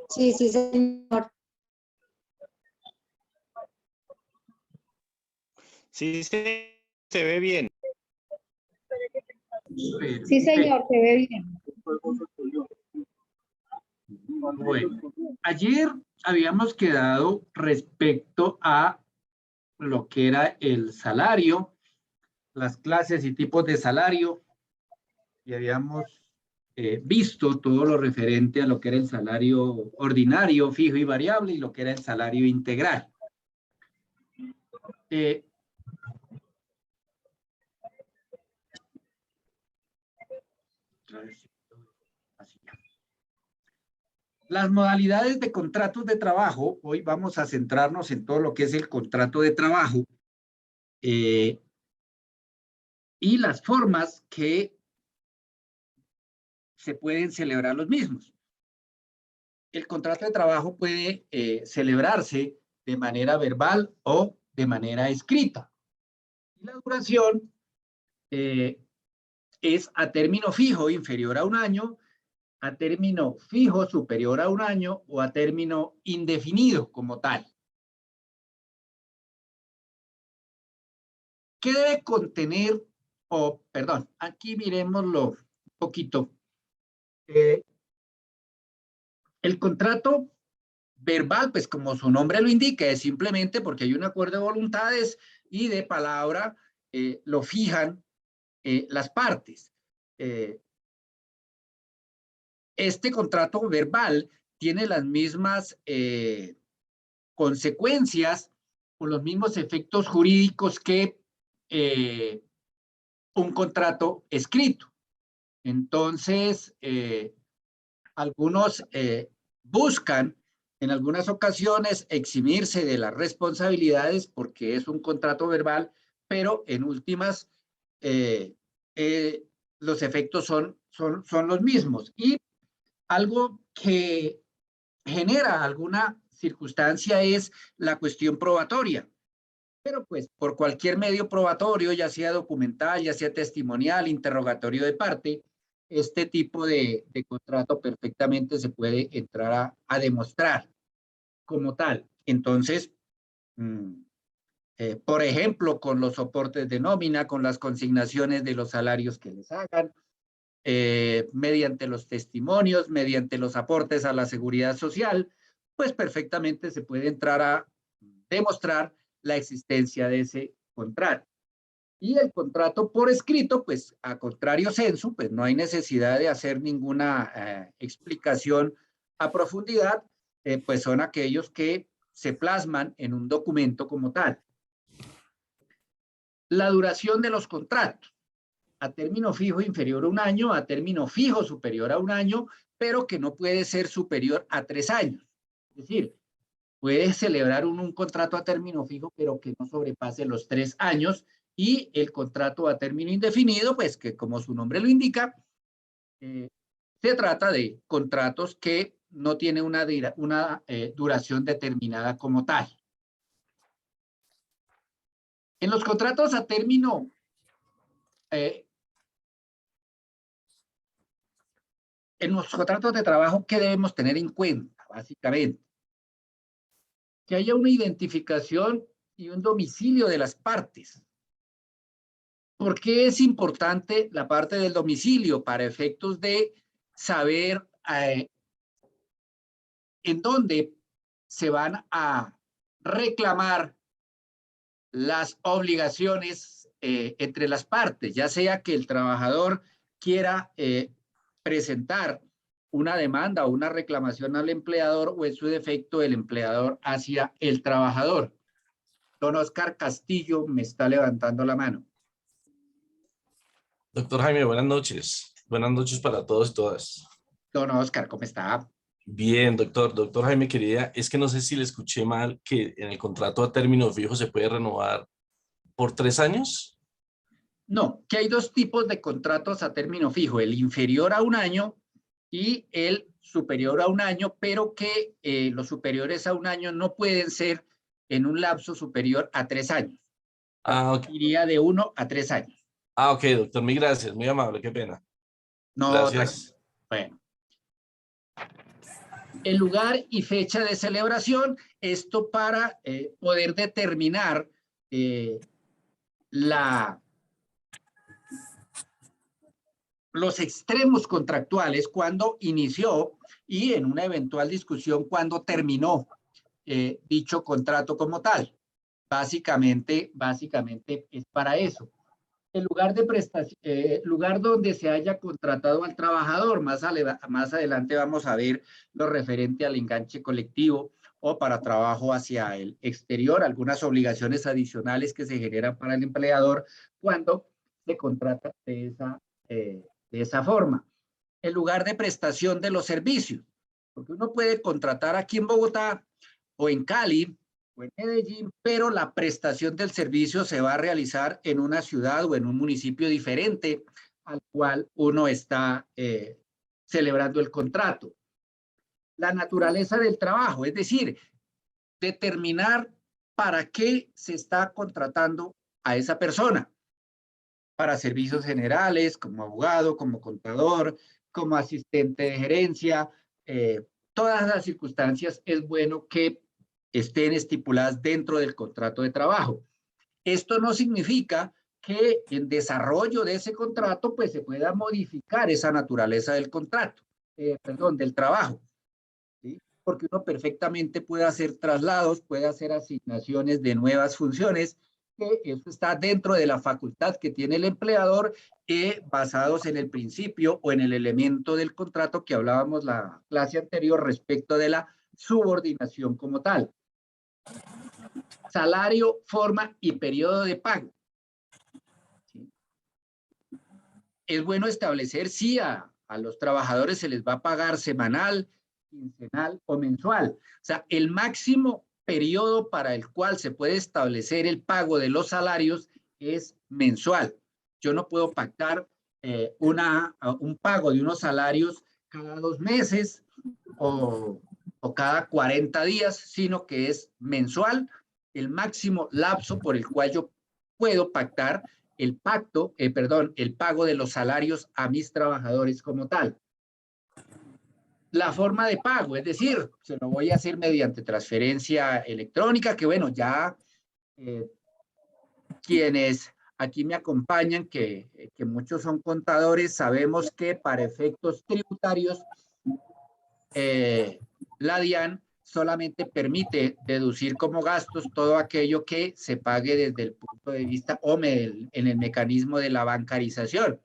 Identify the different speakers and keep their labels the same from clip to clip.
Speaker 1: Sí, sí, señor.
Speaker 2: Sí, se ve bien.
Speaker 1: Sí, señor, se ve bien.
Speaker 3: Bueno, ayer habíamos quedado respecto a lo que era el salario, las clases y tipos de salario, y habíamos visto todo lo referente a lo que era el salario ordinario, fijo y variable, y lo que era el salario integral. Las modalidades de contratos de trabajo, hoy vamos a centrarnos en todo lo que es el contrato de trabajo y las formas que se pueden celebrar los mismos. El contrato de trabajo puede celebrarse de manera verbal o de manera escrita. Y la duración es a término fijo inferior a un año, a término fijo superior a un año o a término indefinido como tal. ¿Qué debe contener? Perdón, aquí miremoslo un poquito. El contrato verbal, pues como su nombre lo indica, es simplemente porque hay un acuerdo de voluntades y de palabra lo fijan las partes. Este contrato verbal tiene las mismas consecuencias o los mismos efectos jurídicos que un contrato escrito. Entonces, algunos buscan en algunas ocasiones eximirse de las responsabilidades porque es un contrato verbal, pero en últimas los efectos son los mismos. Y algo que genera alguna circunstancia es la cuestión probatoria. Pero pues por cualquier medio probatorio, ya sea documental, ya sea testimonial, interrogatorio de parte, este tipo de contrato perfectamente se puede entrar a demostrar como tal. Entonces, por ejemplo, con los soportes de nómina, con las consignaciones de los salarios que les hagan, mediante los testimonios, mediante los aportes a la seguridad social, pues perfectamente se puede entrar a demostrar la existencia de ese contrato. Y el contrato por escrito, pues a contrario censo, pues no hay necesidad de hacer ninguna explicación a profundidad, pues son aquellos que se plasman en un documento como tal. La duración de los contratos, a término fijo inferior a un año, a término fijo superior a un año, pero que no puede ser superior a 3 años. Es decir, puede celebrar un contrato a término fijo, pero que no sobrepase los 3 años, y el contrato a término indefinido, pues que como su nombre lo indica, se trata de contratos que no tienen una duración determinada como tal. En los contratos a término en los contratos de trabajo, ¿qué debemos tener en cuenta? Básicamente, que haya una identificación y un domicilio de las partes. ¿Por qué es importante la parte del domicilio? Para efectos de saber en dónde se van a reclamar las obligaciones entre las partes, ya sea que el trabajador quiera presentar una demanda o una reclamación al empleador o en su defecto el empleador hacia el trabajador. Don Oscar Castillo me está levantando la mano.
Speaker 4: Doctor Jaime, buenas noches. Buenas noches para todos y todas.
Speaker 3: Don Oscar, ¿cómo está?
Speaker 4: Bien, doctor. Doctor Jaime, querida, es que no sé si le escuché mal que en el contrato a término fijo se puede renovar por 3 años.
Speaker 3: No, que hay dos tipos de contratos a término fijo, el inferior a un año y el superior a un año, pero que los superiores a un año no pueden ser en un lapso superior a 3 años.
Speaker 4: Ah, ok.
Speaker 3: Iría de 1 a 3 años.
Speaker 4: Ah, ok, doctor. Mil gracias. Muy amable. Qué pena.
Speaker 3: No,
Speaker 4: Gracias.
Speaker 3: bueno. El lugar y fecha de celebración, esto para poder determinar los extremos contractuales cuando inició y en una eventual discusión cuando terminó dicho contrato como tal. Básicamente es para eso. El lugar de prestación, lugar donde se haya contratado al trabajador, más adelante vamos a ver lo referente al enganche colectivo o para trabajo hacia el exterior, algunas obligaciones adicionales que se generan para el empleador cuando se contrata de esa forma. El lugar de prestación de los servicios, porque uno puede contratar aquí en Bogotá o en Cali o en Medellín, pero la prestación del servicio se va a realizar en una ciudad o en un municipio diferente al cual uno está celebrando el contrato. La naturaleza del trabajo, es decir, determinar para qué se está contratando a esa persona. Para servicios generales, como abogado, como contador, como asistente de gerencia, todas las circunstancias es bueno que estén estipuladas dentro del contrato de trabajo. Esto no significa que en desarrollo de ese contrato pues se pueda modificar esa naturaleza del contrato, del trabajo, ¿sí? Porque uno perfectamente puede hacer traslados, puede hacer asignaciones de nuevas funciones, que eso está dentro de la facultad que tiene el empleador, basados en el principio o en el elemento del contrato que hablábamos la clase anterior respecto de la subordinación como tal. Salario, forma y periodo de pago. ¿Sí? Es bueno establecer si a los trabajadores se les va a pagar semanal, quincenal o mensual. O sea, el máximo periodo para el cual se puede establecer el pago de los salarios es mensual. Yo no puedo pactar un pago de unos salarios cada 2 meses o cada 40 días, sino que es mensual el máximo lapso por el cual yo puedo pactar el pago de los salarios a mis trabajadores como tal. La forma de pago, es decir, se lo voy a hacer mediante transferencia electrónica, que bueno, ya quienes aquí me acompañan, que muchos son contadores, sabemos que para efectos tributarios, la DIAN solamente permite deducir como gastos todo aquello que se pague desde el punto de vista o en el mecanismo de la bancarización.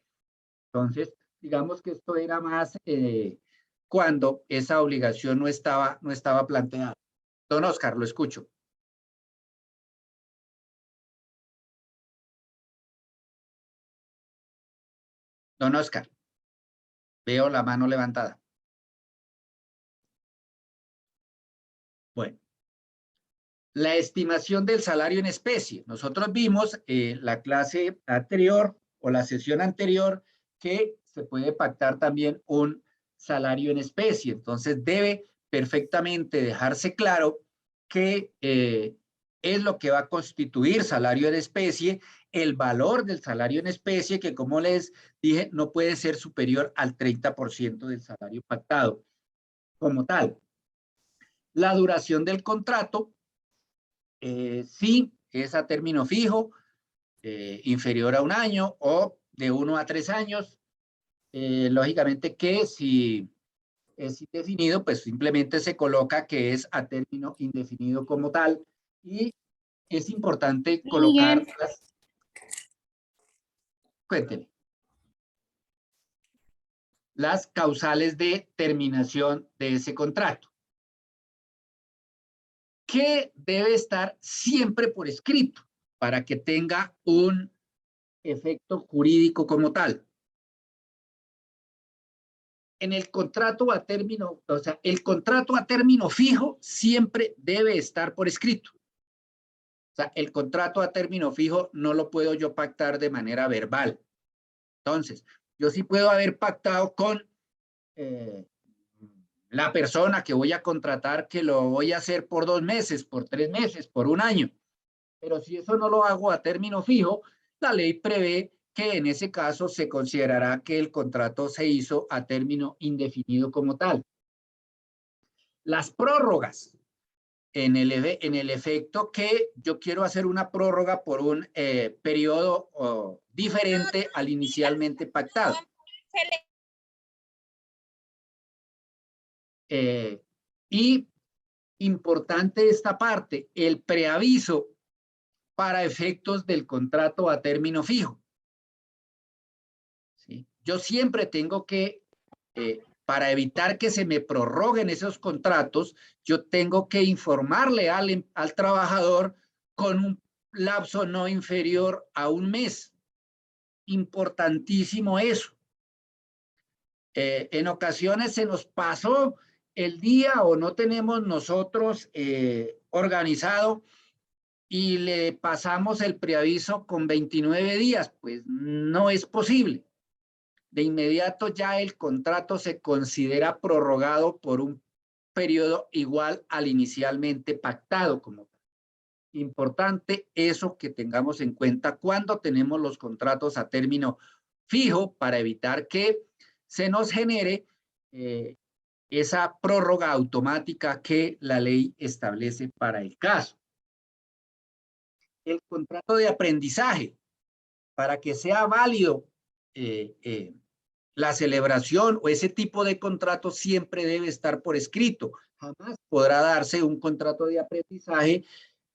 Speaker 3: Entonces, digamos que esto era más cuando esa obligación no estaba planteada. Don Oscar, lo escucho. Don Oscar, veo la mano levantada. Bueno, la estimación del salario en especie. Nosotros vimos la clase anterior o la sesión anterior que se puede pactar también un salario en especie. Entonces debe perfectamente dejarse claro que es lo que va a constituir salario en especie, el valor del salario en especie, que como les dije, no puede ser superior al 30% del salario pactado como tal. La duración del contrato, sí, es a término fijo, inferior a 1 año o de 1 a 3 años. Lógicamente que si es indefinido, pues simplemente se coloca que es a término indefinido como tal. Y es importante colocar las causales de terminación de ese contrato, que debe estar siempre por escrito para que tenga un efecto jurídico como tal. En el contrato a término, o sea, el contrato a término fijo siempre debe estar por escrito. O sea, el contrato a término fijo no lo puedo yo pactar de manera verbal. Entonces, yo sí puedo haber pactado con la persona que voy a contratar, que lo voy a hacer por 2 meses, por 3 meses, por 1 año. Pero si eso no lo hago a término fijo, la ley prevé que en ese caso se considerará que el contrato se hizo a término indefinido como tal. Las prórrogas, en el efecto que yo quiero hacer una prórroga por un periodo diferente al inicialmente pactado. Y importante esta parte, el preaviso para efectos del contrato a término fijo. ¿Sí? Yo siempre tengo que, para evitar que se me prorroguen esos contratos, yo tengo que informarle al trabajador con un lapso no inferior a un mes. Importantísimo eso. En ocasiones se nos pasó el día o no tenemos nosotros organizado y le pasamos el preaviso con 29 días. Pues no es posible. De inmediato ya el contrato se considera prorrogado por un periodo igual al inicialmente pactado como tal. Importante eso que tengamos en cuenta cuando tenemos los contratos a término fijo para evitar que se nos genere esa prórroga automática que la ley establece para el caso. El contrato de aprendizaje, para que sea válido la celebración o ese tipo de contrato siempre debe estar por escrito. Jamás podrá darse un contrato de aprendizaje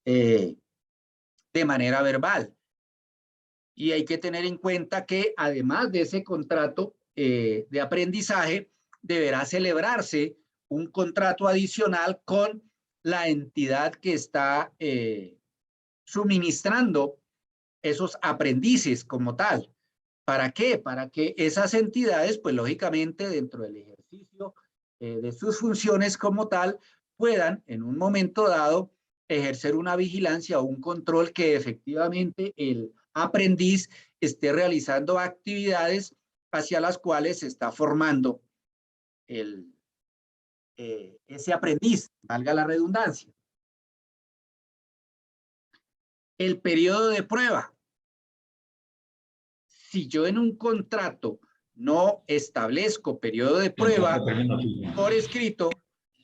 Speaker 3: de manera verbal. Y hay que tener en cuenta que además de ese contrato de aprendizaje, deberá celebrarse un contrato adicional con la entidad que está suministrando esos aprendices como tal. ¿Para qué? Para que esas entidades, pues lógicamente dentro del ejercicio de sus funciones como tal, puedan en un momento dado ejercer una vigilancia o un control que efectivamente el aprendiz esté realizando actividades hacia las cuales se está formando ese aprendiz, valga la redundancia. El periodo de prueba. Si yo en un contrato no establezco periodo de prueba por escrito,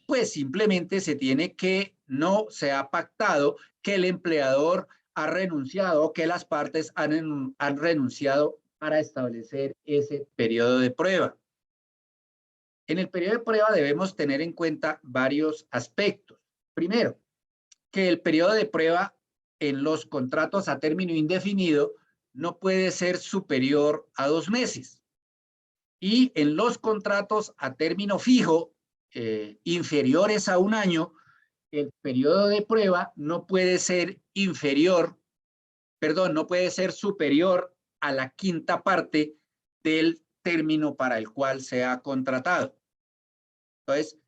Speaker 3: pues simplemente se tiene que, no se ha pactado que el empleador ha renunciado, que las partes han renunciado para establecer ese periodo de prueba. En el periodo de prueba debemos tener en cuenta varios aspectos. Primero, que el periodo de prueba en los contratos a término indefinido no puede ser superior a 2 meses. Y en los contratos a término fijo, inferiores a 1 año, el periodo de prueba no puede ser no puede ser superior a la 5ª parte del término para el cual se ha contratado. Entonces,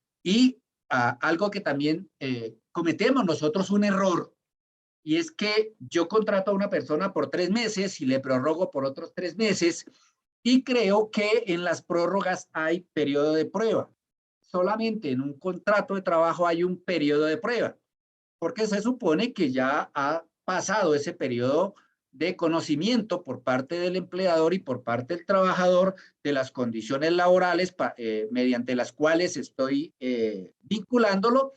Speaker 3: algo que también cometemos nosotros un error, y es que yo contrato a una persona por 3 meses y le prorrogo por otros 3 meses y creo que en las prórrogas hay periodo de prueba. Solamente en un contrato de trabajo hay un periodo de prueba, porque se supone que ya ha pasado ese periodo de conocimiento por parte del empleador y por parte del trabajador de las condiciones laborales mediante las cuales estoy vinculándolo,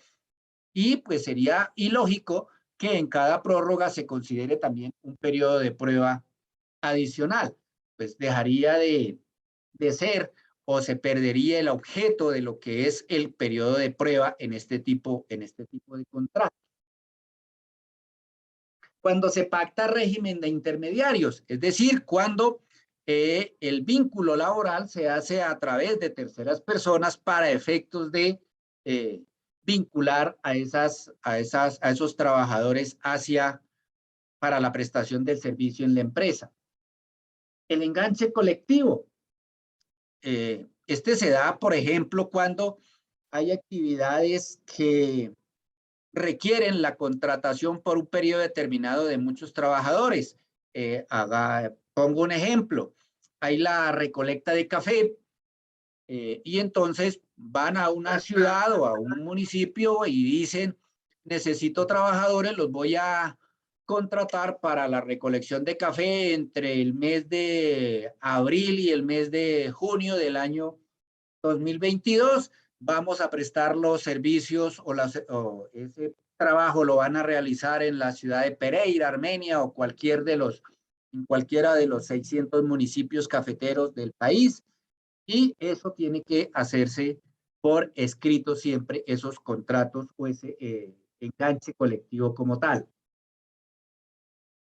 Speaker 3: y pues sería ilógico que en cada prórroga se considere también un periodo de prueba adicional, pues dejaría de ser o se perdería el objeto de lo que es el periodo de prueba en este tipo de contrato. Cuando se pacta régimen de intermediarios, es decir, cuando el vínculo laboral se hace a través de terceras personas para efectos de vincular a esos trabajadores para la prestación del servicio en la empresa. El enganche colectivo. Este se da, por ejemplo, cuando hay actividades que requieren la contratación por un periodo determinado de muchos trabajadores. Pongo un ejemplo. Hay la recolecta de café y entonces van a una ciudad o a un municipio y dicen, necesito trabajadores, los voy a contratar para la recolección de café entre el mes de abril y el mes de junio del año 2022. vamos a prestar los servicios o ese trabajo lo van a realizar en la ciudad de Pereira, Armenia o en cualquiera de los 600 municipios cafeteros del país. Y eso tiene que hacerse por escrito siempre, esos contratos o ese enganche colectivo como tal.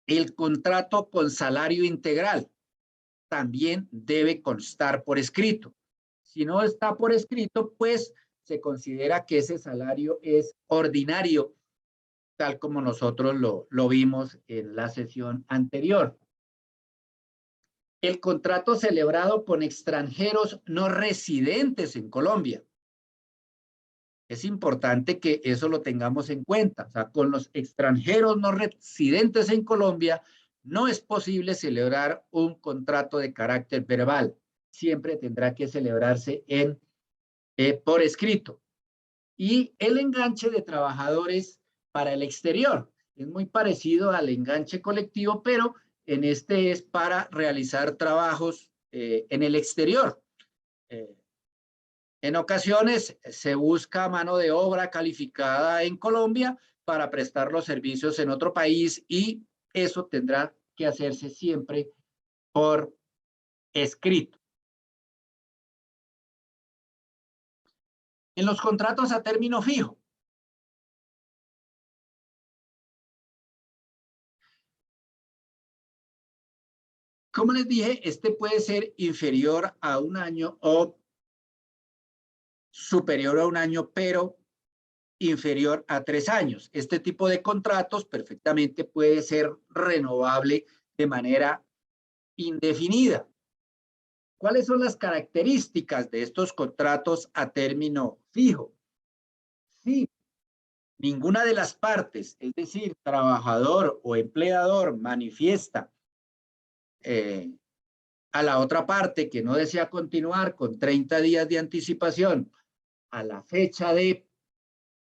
Speaker 3: El contrato con salario integral también debe constar por escrito. Si no está por escrito, pues se considera que ese salario es ordinario, tal como nosotros lo vimos en la sesión anterior. El contrato celebrado con extranjeros no residentes en Colombia. Es importante que eso lo tengamos en cuenta. O sea, con los extranjeros no residentes en Colombia, no es posible celebrar un contrato de carácter verbal. Siempre tendrá que celebrarse por escrito. Y el enganche de trabajadores para el exterior. Es muy parecido al enganche colectivo, pero en este es para realizar trabajos en el exterior. En ocasiones se busca mano de obra calificada en Colombia para prestar los servicios en otro país y eso tendrá que hacerse siempre por escrito. En los contratos a término fijo, como les dije, este puede ser inferior a un año o superior a un año, pero inferior a 3 años. Este tipo de contratos perfectamente puede ser renovable de manera indefinida. ¿Cuáles son las características de estos contratos a término fijo? Si ninguna de las partes, es decir, trabajador o empleador, manifiesta a la otra parte que no desea continuar con 30 días de anticipación a la fecha de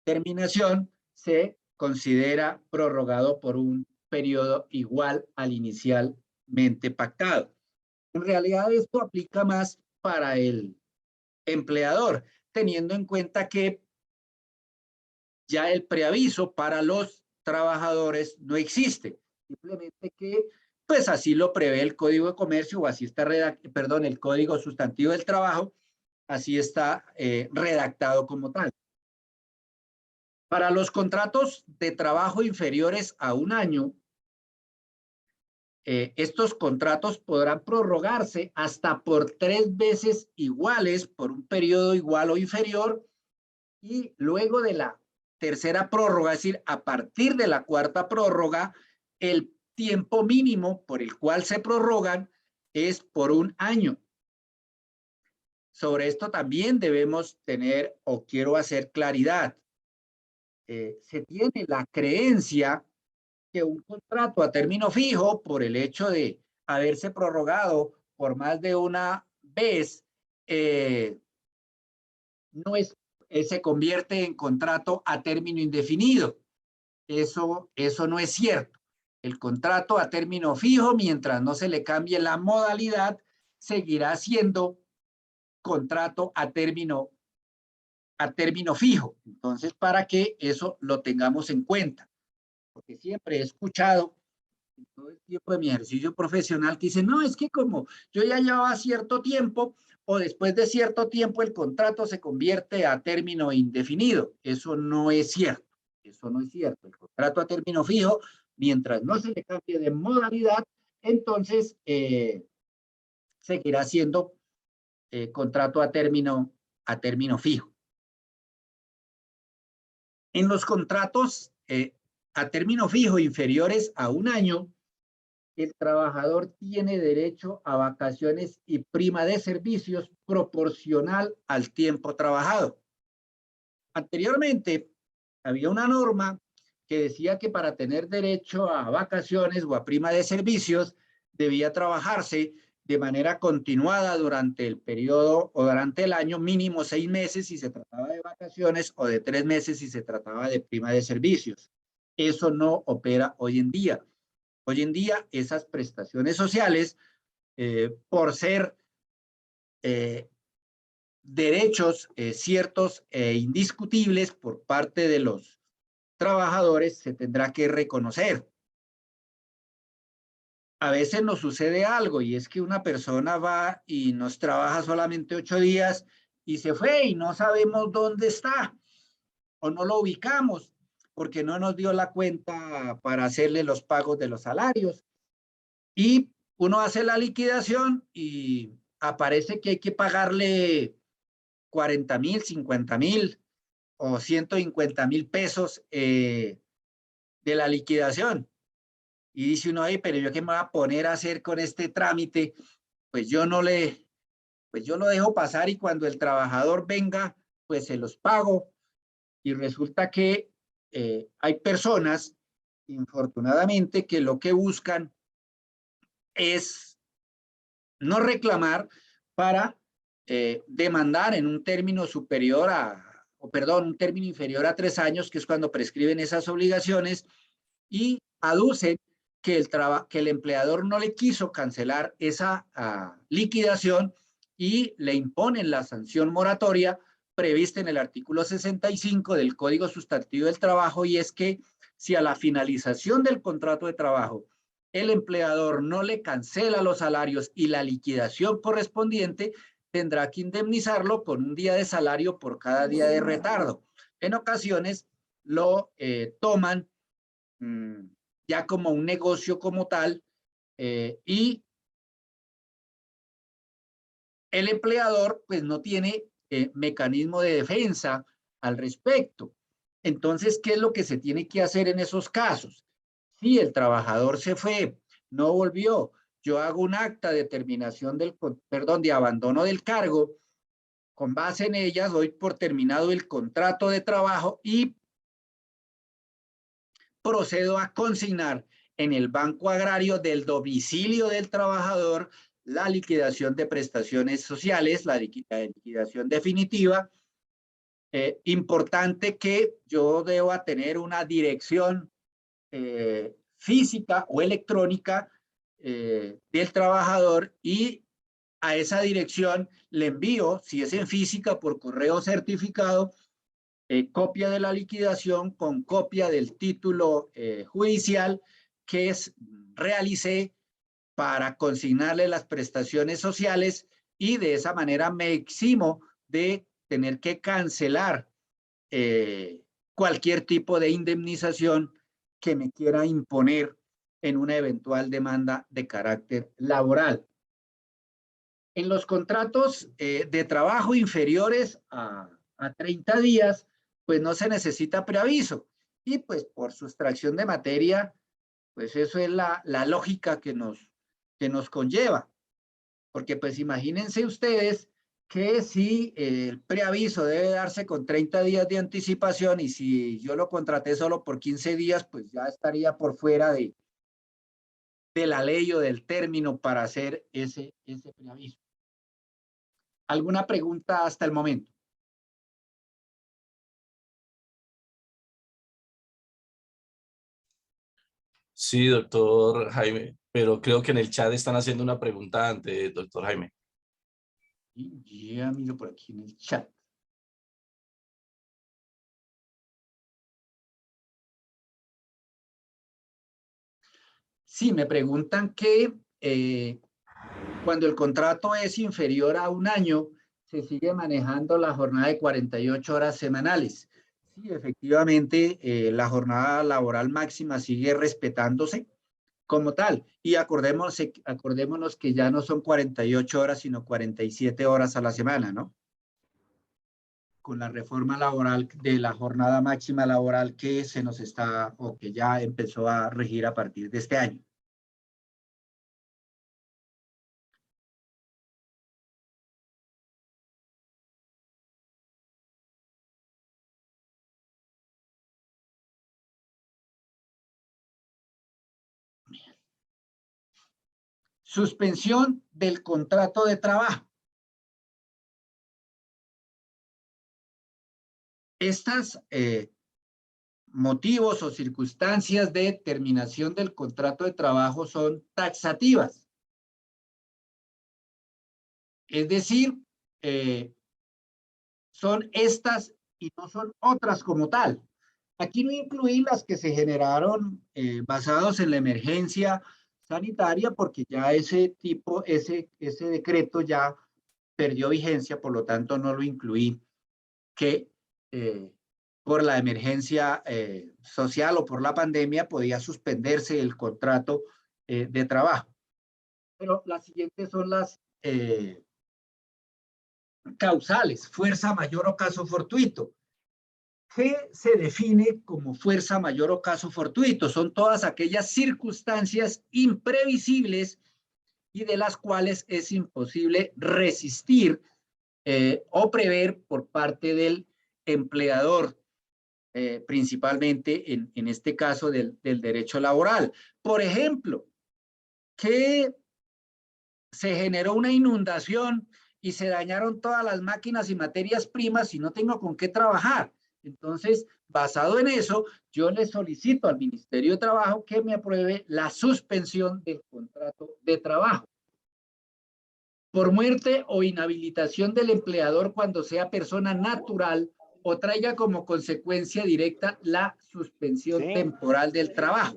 Speaker 3: terminación, se considera prorrogado por un periodo igual al inicialmente pactado. En realidad esto aplica más para el empleador, teniendo en cuenta que ya el preaviso para los trabajadores no existe. Simplemente que, pues así lo prevé el Código de Comercio o así está redactado, el Código Sustantivo del Trabajo, así está redactado como tal. Para los contratos de trabajo inferiores a un año, estos contratos podrán prorrogarse hasta por 3 veces iguales por un periodo igual o inferior y luego de la tercera prórroga, es decir, a partir de la cuarta prórroga, el tiempo mínimo por el cual se prorrogan es por un año. Sobre esto también debemos tener o quiero hacer claridad. Se tiene la creencia que un contrato a término fijo, por el hecho de haberse prorrogado por más de una vez, no se convierte en contrato a término indefinido. Eso no es cierto. El contrato a término fijo, mientras no se le cambie la modalidad, seguirá siendo contrato a término fijo. Entonces, para que eso lo tengamos en cuenta. Porque siempre he escuchado en todo el tiempo de mi ejercicio profesional que dicen, no, es que como yo ya llevaba cierto tiempo o después de cierto tiempo el contrato se convierte a término indefinido. Eso no es cierto. Eso no es cierto. El contrato a término fijo, mientras no se le cambie de modalidad, entonces seguirá siendo contrato a término fijo. En los contratos a término fijo inferiores a un año, el trabajador tiene derecho a vacaciones y prima de servicios proporcional al tiempo trabajado. Anteriormente, había una norma que decía que para tener derecho a vacaciones o a prima de servicios debía trabajarse de manera continuada durante el periodo o durante el año, mínimo 6 meses si se trataba de vacaciones o de 3 meses si se trataba de prima de servicios. Eso no opera hoy en día. Hoy en día esas prestaciones sociales, por ser derechos ciertos e indiscutibles por parte de los trabajadores se tendrá que reconocer. A veces nos sucede algo y es que una persona va y nos trabaja solamente 8 días y se fue y no sabemos dónde está o no lo ubicamos porque no nos dio la cuenta para hacerle los pagos de los salarios. Y uno hace la liquidación y aparece que hay que pagarle 40.000, 50.000 o 150.000 pesos de la liquidación. Y dice uno, pero yo qué me voy a poner a hacer con este trámite, pues yo lo dejo pasar y cuando el trabajador venga, pues se los pago. Y resulta que hay personas, infortunadamente, que lo que buscan es no reclamar para demandar en un término superior un término inferior a 3 años, que es cuando prescriben esas obligaciones, y aducen que el empleador no le quiso cancelar esa liquidación y le imponen la sanción moratoria prevista en el artículo 65 del Código Sustantivo del Trabajo, y es que si a la finalización del contrato de trabajo el empleador no le cancela los salarios y la liquidación correspondiente, tendrá que indemnizarlo con un día de salario por cada día de retardo. En ocasiones lo toman ya como un negocio como tal y el empleador pues no tiene mecanismo de defensa al respecto. Entonces, ¿qué es lo que se tiene que hacer en esos casos? Si el trabajador se fue, no volvió, yo hago un acta de terminación de abandono del cargo, con base en ella doy por terminado el contrato de trabajo y procedo a consignar en el Banco Agrario del domicilio del trabajador la liquidación de prestaciones sociales, la liquidación definitiva. Importante que yo deba tener una dirección física o electrónica del trabajador y a esa dirección le envío, si es en física, por correo certificado, copia de la liquidación con copia del título judicial que realicé para consignarle las prestaciones sociales y de esa manera me eximo de tener que cancelar cualquier tipo de indemnización que me quiera imponer en una eventual demanda de carácter laboral. En los contratos de trabajo inferiores a 30 días, pues no se necesita preaviso. Y pues por sustracción de materia, pues eso es la lógica que nos conlleva. Porque pues imagínense ustedes que si el preaviso debe darse con 30 días de anticipación y si yo lo contraté solo por 15 días, pues ya estaría por fuera de la ley o del término para hacer ese preaviso. ¿Alguna pregunta hasta el momento?
Speaker 4: Sí, doctor Jaime, pero creo que en el chat están haciendo una pregunta antes, doctor Jaime.
Speaker 3: Y ya miro por aquí en el chat. Sí, me preguntan que cuando el contrato es inferior a 1 año, se sigue manejando la jornada de 48 horas semanales. Sí, efectivamente, la jornada laboral máxima sigue respetándose como tal. Y acordémonos que ya no son 48 horas, sino 47 horas a la semana, ¿no? Con la reforma laboral de la jornada máxima laboral que se nos está, o que ya empezó a regir a partir de este año. Suspensión del contrato de trabajo. Estas motivos o circunstancias de terminación del contrato de trabajo son taxativas. Es decir, son estas y no son otras como tal. Aquí no incluí las que se generaron basados en la emergencia sanitaria, porque ya ese decreto ya perdió vigencia, por lo tanto no lo incluí, que por la emergencia social o por la pandemia podía suspenderse el contrato de trabajo. Pero las siguientes son las causales: fuerza mayor o caso fortuito. ¿Qué se define como fuerza mayor o caso fortuito? Son todas aquellas circunstancias imprevisibles y de las cuales es imposible resistir o prever por parte del empleador, principalmente en este caso del derecho laboral. Por ejemplo, que se generó una inundación y se dañaron todas las máquinas y materias primas y no tengo con qué trabajar. Entonces, basado en eso, yo le solicito al Ministerio de Trabajo que me apruebe la suspensión del contrato de trabajo. Por muerte o inhabilitación del empleador cuando sea persona natural o traiga como consecuencia directa la suspensión temporal del trabajo.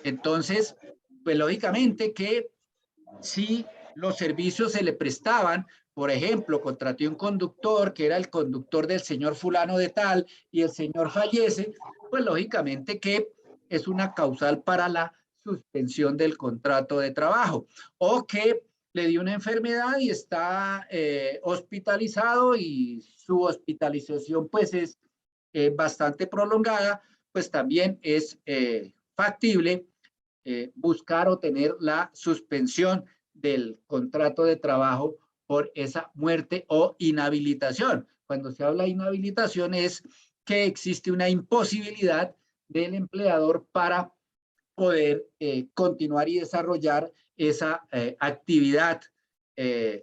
Speaker 3: Entonces, pues lógicamente que si los servicios se le prestaban, por ejemplo, contraté un conductor que era el conductor del señor fulano de tal y el señor fallece, pues lógicamente que es una causal para la suspensión del contrato de trabajo. O que le dio una enfermedad y está hospitalizado y su hospitalización pues es bastante prolongada, pues también es factible buscar o tener la suspensión del contrato de trabajo por esa muerte o inhabilitación. Cuando se habla de inhabilitación es que existe una imposibilidad del empleador para poder continuar y desarrollar esa actividad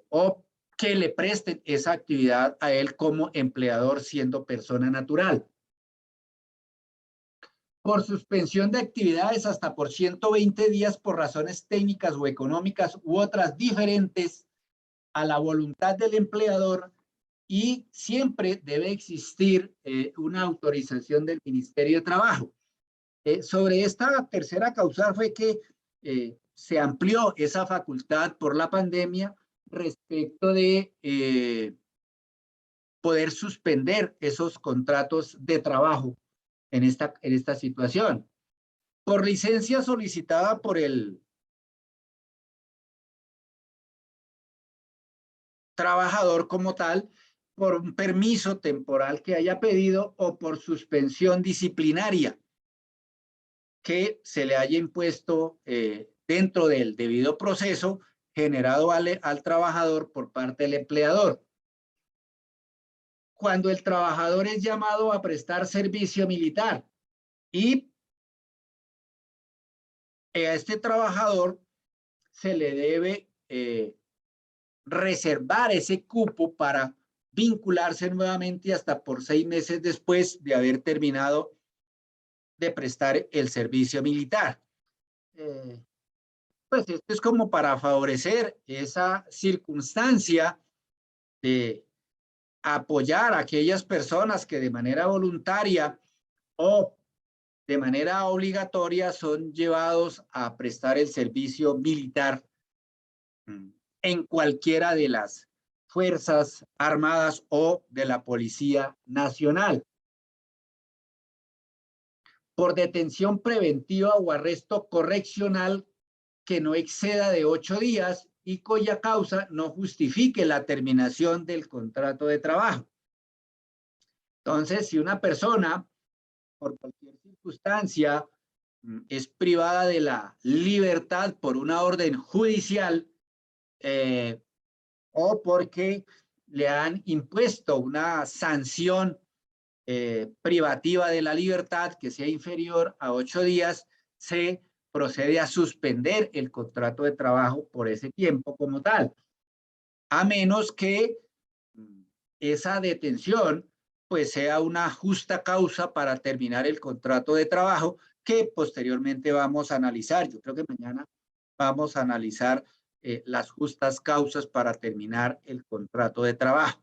Speaker 3: o que le presten esa actividad a él como empleador siendo persona natural. Por suspensión de actividades hasta por 120 días por razones técnicas o económicas u otras diferentes a la voluntad del empleador, y siempre debe existir una autorización del Ministerio de Trabajo. Sobre esta tercera causal fue que se amplió esa facultad por la pandemia respecto de poder suspender esos contratos de trabajo en esta situación. Por licencia solicitada por el trabajador como tal, por un permiso temporal que haya pedido o por suspensión disciplinaria que se le haya impuesto dentro del debido proceso generado al trabajador por parte del empleador. Cuando el trabajador es llamado a prestar servicio militar y a este trabajador se le debe reservar ese cupo para vincularse nuevamente hasta por 6 meses después de haber terminado de prestar el servicio militar. Pues esto es como para favorecer esa circunstancia de apoyar a aquellas personas que de manera voluntaria o de manera obligatoria son llevados a prestar el servicio militar en cualquiera de las Fuerzas Armadas o de la Policía Nacional. Por detención preventiva o arresto correccional que no exceda de 8 días y cuya causa no justifique la terminación del contrato de trabajo. Entonces, si una persona, por cualquier circunstancia, es privada de la libertad por una orden judicial o porque le han impuesto una sanción privativa de la libertad que sea inferior a 8 días, se procede a suspender el contrato de trabajo por ese tiempo como tal, a menos que esa detención pues sea una justa causa para terminar el contrato de trabajo, que posteriormente vamos a analizar. Yo creo que mañana vamos a analizar las justas causas para terminar el contrato de trabajo.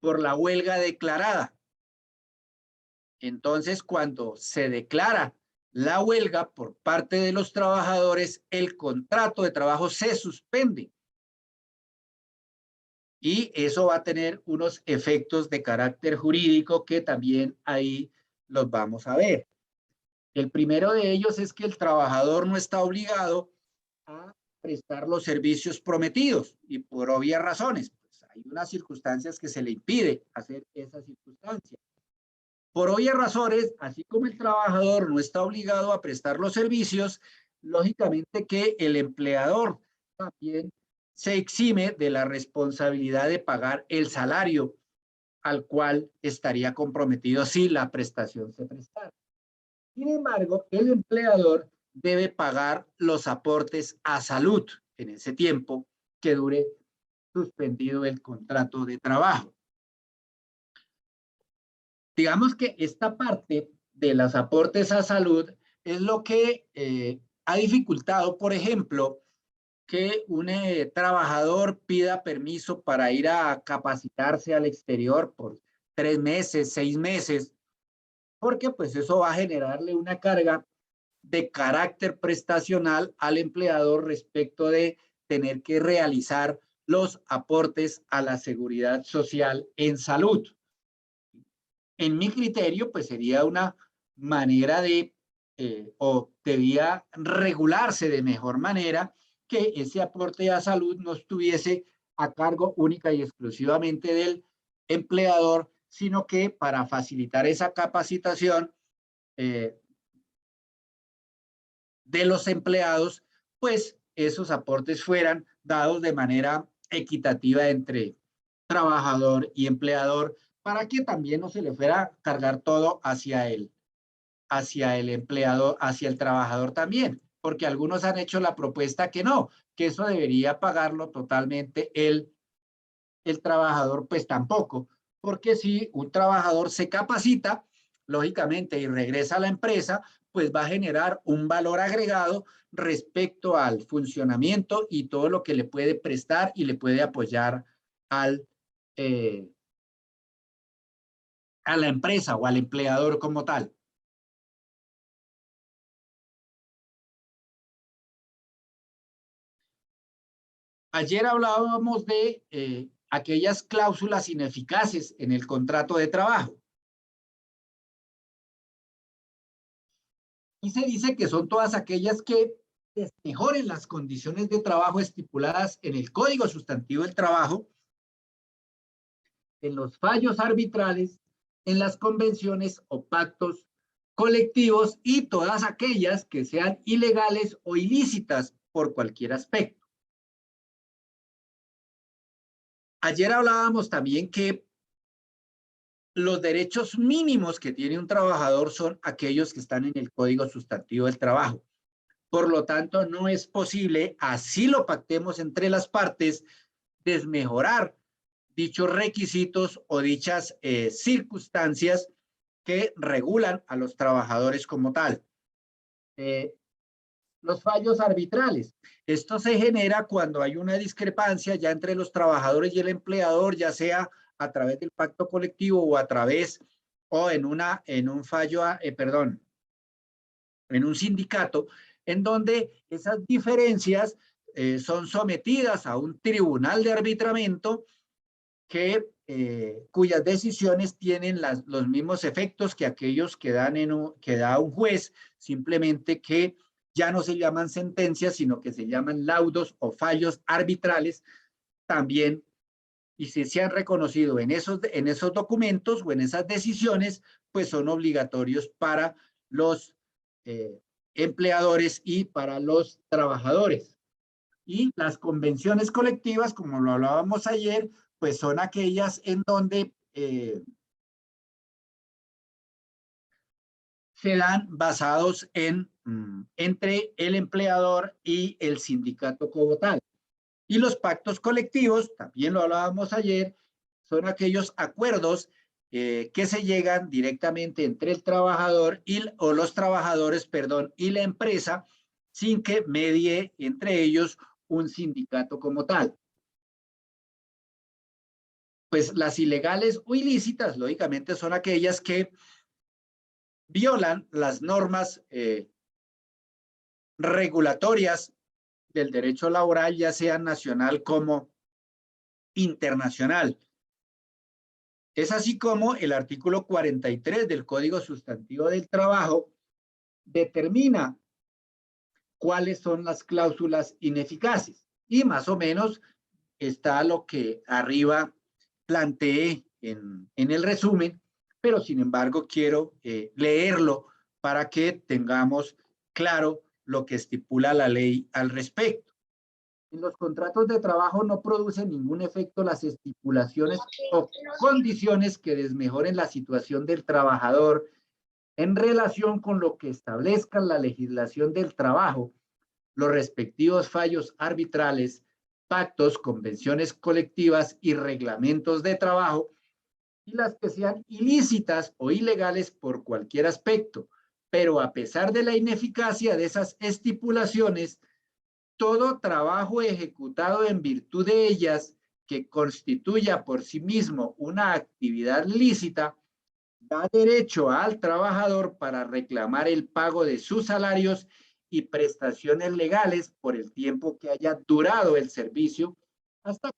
Speaker 3: por la huelga declarada. Entonces, cuando se declara la huelga por parte de los trabajadores, el contrato de trabajo se suspende. Y eso va a tener unos efectos de carácter jurídico que también ahí los vamos a ver. El primero de ellos es que el trabajador no está obligado a prestar los servicios prometidos y por obvias razones. Pues hay unas circunstancias que se le impide hacer esas circunstancias. Por obvias razones, así como el trabajador no está obligado a prestar los servicios, lógicamente que el empleador también se exime de la responsabilidad de pagar el salario al cual estaría comprometido si la prestación se prestara. Sin embargo, el empleador debe pagar los aportes a salud en ese tiempo que dure suspendido el contrato de trabajo. Digamos que esta parte de los aportes a salud es lo que ha dificultado, por ejemplo, que un trabajador pida permiso para ir a capacitarse al exterior por 3 meses, 6 meses, porque pues eso va a generarle una carga de carácter prestacional al empleador respecto de tener que realizar los aportes a la seguridad social en salud. En mi criterio, pues sería una manera de, o debía regularse de mejor manera que ese aporte a salud no estuviese a cargo única y exclusivamente del empleador, sino que para facilitar esa capacitación de los empleados, pues esos aportes fueran dados de manera equitativa entre trabajador y empleador, para que también no se le fuera a cargar todo hacia el empleado, hacia el trabajador también, porque algunos han hecho la propuesta que no, que eso debería pagarlo totalmente el trabajador, pues tampoco, porque si un trabajador se capacita, lógicamente, y regresa a la empresa, pues va a generar un valor agregado respecto al funcionamiento y todo lo que le puede prestar y le puede apoyar al, a la empresa o al empleador como tal. Ayer hablábamos de aquellas cláusulas ineficaces en el contrato de trabajo. Y se dice que son todas aquellas que mejoren las condiciones de trabajo estipuladas en el Código Sustantivo del Trabajo, en los fallos arbitrales, en las convenciones o pactos colectivos y todas aquellas que sean ilegales o ilícitas por cualquier aspecto. Ayer hablábamos también que los derechos mínimos que tiene un trabajador son aquellos que están en el Código Sustantivo del Trabajo. Por lo tanto, no es posible, así lo pactemos entre las partes, desmejorar dichos requisitos o dichas circunstancias que regulan a los trabajadores como tal. Los fallos arbitrales. Esto se genera cuando hay una discrepancia ya entre los trabajadores y el empleador, ya sea a través del pacto colectivo o a través o en un fallo, en un sindicato, en donde esas diferencias son sometidas a un tribunal de arbitramiento cuyas decisiones tienen los mismos efectos que aquellos que da un juez, simplemente que ya no se llaman sentencias, sino que se llaman laudos o fallos arbitrales también, y si se han reconocido en esos documentos o en esas decisiones, pues son obligatorios para los empleadores y para los trabajadores. Y las convenciones colectivas, como lo hablábamos ayer, pues son aquellas en donde se dan basados entre el empleador y el sindicato como tal. Y los pactos colectivos, también lo hablábamos ayer, son aquellos acuerdos que se llegan directamente entre el trabajador o los trabajadores, perdón, y la empresa, sin que medie entre ellos un sindicato como tal. pues las ilegales o ilícitas, lógicamente, son aquellas que violan las normas regulatorias del derecho laboral, ya sea nacional como internacional. Es así como el artículo 43 del Código Sustantivo del Trabajo determina cuáles son las cláusulas ineficaces. Y más o menos está lo que arriba planteé en el resumen, pero sin embargo quiero leerlo para que tengamos claro lo que estipula la ley al respecto. En los contratos de trabajo no producen ningún efecto las estipulaciones o condiciones que desmejoren la situación del trabajador en relación con lo que establezca la legislación del trabajo, los respectivos fallos arbitrales, pactos, convenciones colectivas y reglamentos de trabajo, y las que sean ilícitas o ilegales por cualquier aspecto. Pero a pesar de la ineficacia de esas estipulaciones, todo trabajo ejecutado en virtud de ellas que constituya por sí mismo una actividad lícita da derecho al trabajador para reclamar el pago de sus salarios y prestaciones legales por el tiempo que haya durado el servicio hasta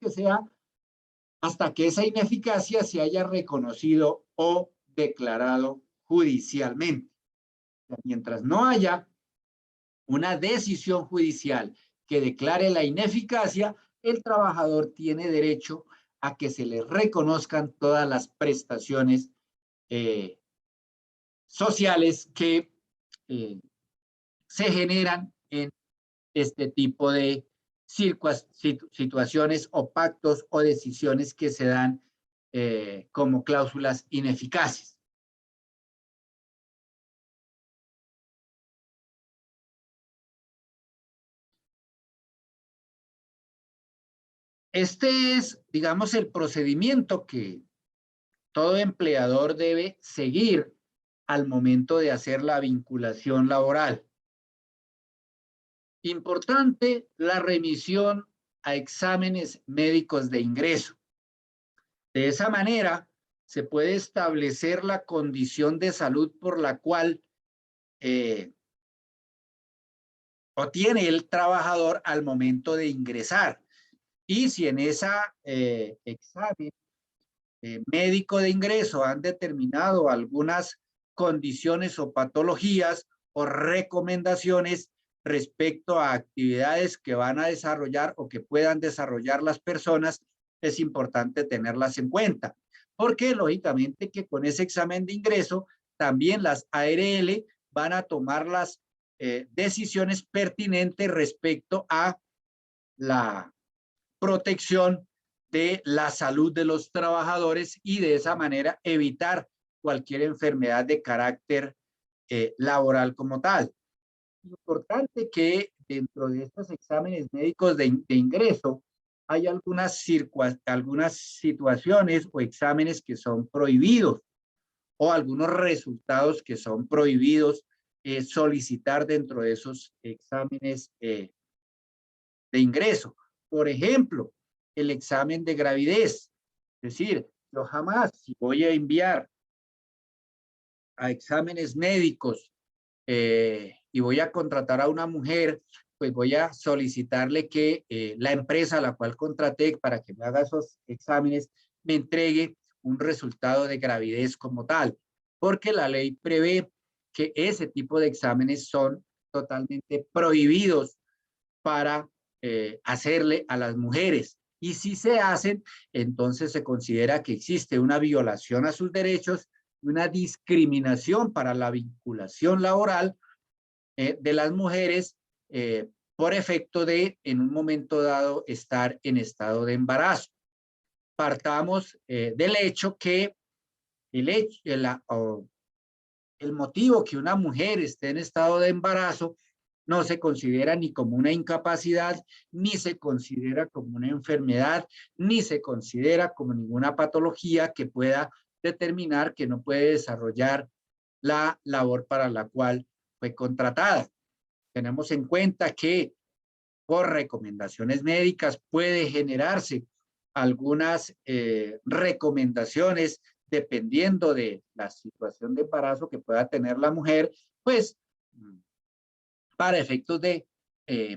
Speaker 3: que esa ineficacia se haya reconocido o declarado judicialmente. Mientras no haya una decisión judicial que declare la ineficacia, el trabajador tiene derecho a que se le reconozcan todas las prestaciones sociales que se generan en este tipo de situaciones o pactos o decisiones que se dan como cláusulas ineficaces. Este es, digamos, el procedimiento que todo empleador debe seguir al momento de hacer la vinculación laboral. Importante la remisión a exámenes médicos de ingreso. De esa manera, se puede establecer la condición de salud por la cual obtiene el trabajador al momento de ingresar. Y si en esa examen médico de ingreso han determinado algunas condiciones o patologías o recomendaciones respecto a actividades que van a desarrollar o que puedan desarrollar las personas, es importante tenerlas en cuenta, porque lógicamente que con ese examen de ingreso también las ARL van a tomar las decisiones pertinentes respecto a la protección de la salud de los trabajadores y de esa manera evitar cualquier enfermedad de carácter laboral como tal. Importante que dentro de estos exámenes médicos de ingreso hay algunas situaciones o exámenes que son prohibidos o algunos resultados que son prohibidos solicitar dentro de esos exámenes de ingreso. Por ejemplo, el examen de gravidez. Es decir, yo jamás, si voy a enviar a exámenes médicos y voy a contratar a una mujer, pues voy a solicitarle que la empresa a la cual contraté para que me haga esos exámenes me entregue un resultado de gravidez como tal, porque la ley prevé que ese tipo de exámenes son totalmente prohibidos para hacerle a las mujeres. Y si se hacen, entonces se considera que existe una violación a sus derechos, una discriminación para la vinculación laboral de las mujeres por efecto de, en un momento dado, estar en estado de embarazo. Partamos del hecho que el motivo que una mujer esté en estado de embarazo no se considera ni como una incapacidad, ni se considera como una enfermedad, ni se considera como ninguna patología que pueda determinar que no puede desarrollar la labor para la cual fue contratada. Tenemos en cuenta que por recomendaciones médicas puede generarse algunas recomendaciones dependiendo de la situación de embarazo que pueda tener la mujer, pues para efectos de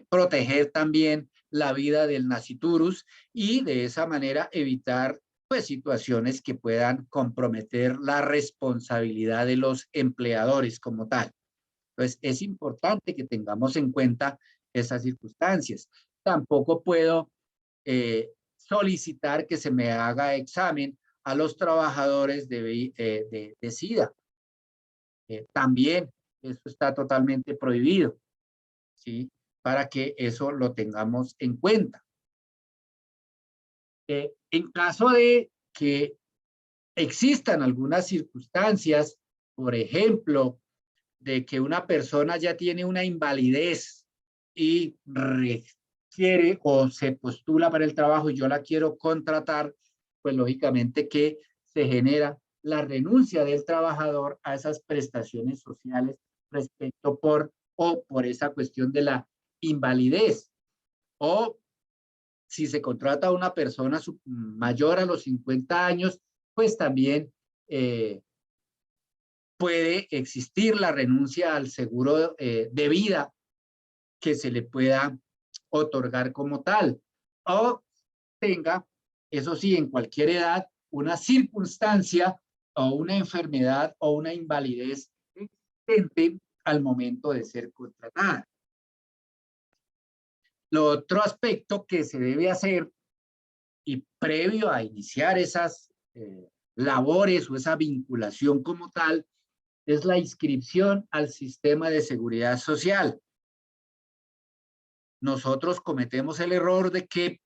Speaker 3: proteger también la vida del nasciturus y de esa manera evitar pues situaciones que puedan comprometer la responsabilidad de los empleadores como tal. Entonces es importante que tengamos en cuenta esas circunstancias. Tampoco puedo solicitar que se me haga examen a los trabajadores de SIDA. También eso está totalmente prohibido, ¿sí? Para que eso lo tengamos en cuenta. En caso de que existan algunas circunstancias, por ejemplo, de que una persona ya tiene una invalidez y requiere o se postula para el trabajo y yo la quiero contratar, pues lógicamente que se genera la renuncia del trabajador a esas prestaciones sociales respecto por esa cuestión de la invalidez. O si se contrata a una persona mayor a los 50 años, pues también puede existir la renuncia al seguro de vida que se le pueda otorgar como tal. O tenga, eso sí, en cualquier edad, una circunstancia o una enfermedad o una invalidez existente al momento de ser contratada. Lo otro aspecto que se debe hacer y previo a iniciar esas labores o esa vinculación como tal es la inscripción al sistema de seguridad social. Nosotros cometemos el error de que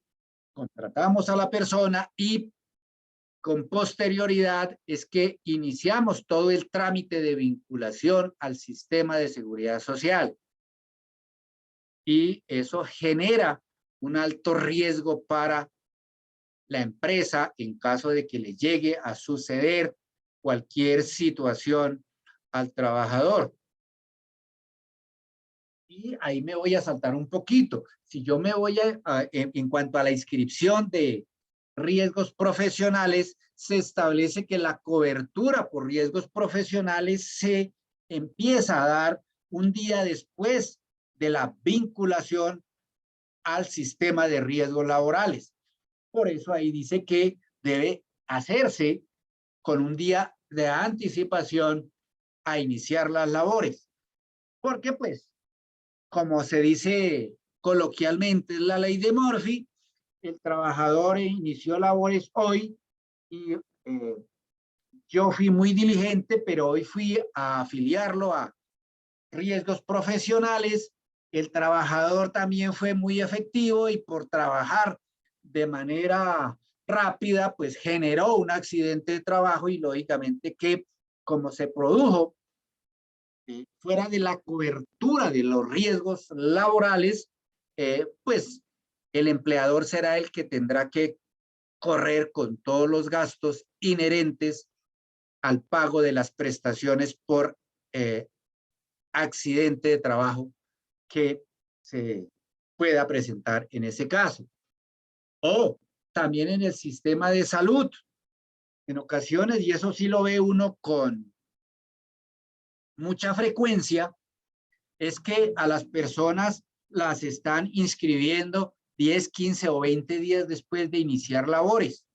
Speaker 3: contratamos a la persona y con posterioridad es que iniciamos todo el trámite de vinculación al sistema de seguridad social. Y eso genera un alto riesgo para la empresa en caso de que le llegue a suceder cualquier situación al trabajador. Y ahí me voy a saltar un poquito. Si yo me voy en cuanto a la inscripción de riesgos profesionales, se establece que la cobertura por riesgos profesionales se empieza a dar un día después de la vinculación al sistema de riesgos laborales. Por eso ahí dice que debe hacerse con un día de anticipación a iniciar las labores. Porque pues, como se dice coloquialmente, es la ley de Murphy, el trabajador inició labores hoy y yo fui muy diligente, pero hoy fui a afiliarlo a riesgos profesionales. El trabajador también fue muy efectivo y por trabajar de manera rápida, pues generó un accidente de trabajo y lógicamente que como se produjo fuera de la cobertura de los riesgos laborales, pues el empleador será el que tendrá que correr con todos los gastos inherentes al pago de las prestaciones por accidente de trabajo que se pueda presentar en ese caso. O también en el sistema de salud. En ocasiones, y eso sí lo ve uno con mucha frecuencia, es que a las personas las están inscribiendo 10, 15 o 20 días después de iniciar labores.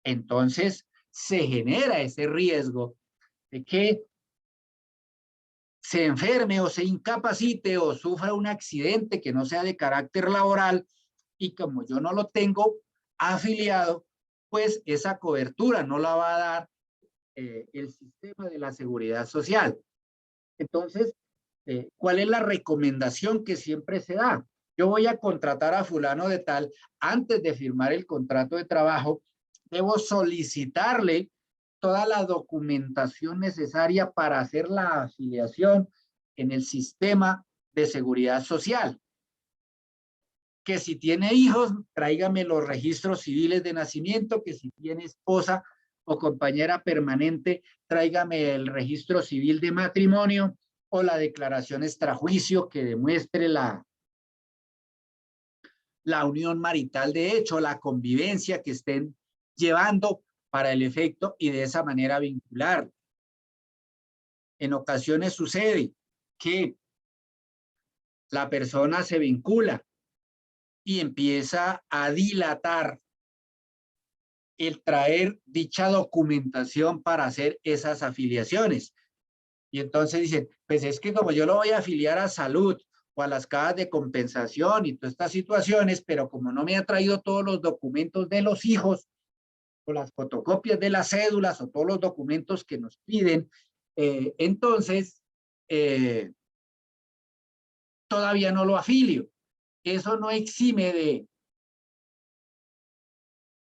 Speaker 3: Entonces, se genera ese riesgo de que se enferme o se incapacite o sufra un accidente que no sea de carácter laboral y como yo no lo tengo afiliado, pues esa cobertura no la va a dar el sistema de la seguridad social. Entonces, ¿cuál es la recomendación que siempre se da? Yo voy a contratar a fulano de tal, antes de firmar el contrato de trabajo, debo solicitarle toda la documentación necesaria para hacer la afiliación en el sistema de seguridad social. Que si tiene hijos, tráigame los registros civiles de nacimiento, que si tiene esposa o compañera permanente, tráigame el registro civil de matrimonio o la declaración extrajuicio que demuestre la unión marital de hecho, la convivencia que estén llevando para el efecto y de esa manera vincular. En ocasiones sucede que la persona se vincula y empieza a dilatar el traer dicha documentación para hacer esas afiliaciones. Y entonces dicen, pues es que como yo lo voy a afiliar a salud o a las cajas de compensación y todas estas situaciones, pero como no me ha traído todos los documentos de los hijos o las fotocopias de las cédulas o todos los documentos que nos piden, entonces todavía no lo afilio. Eso no exime de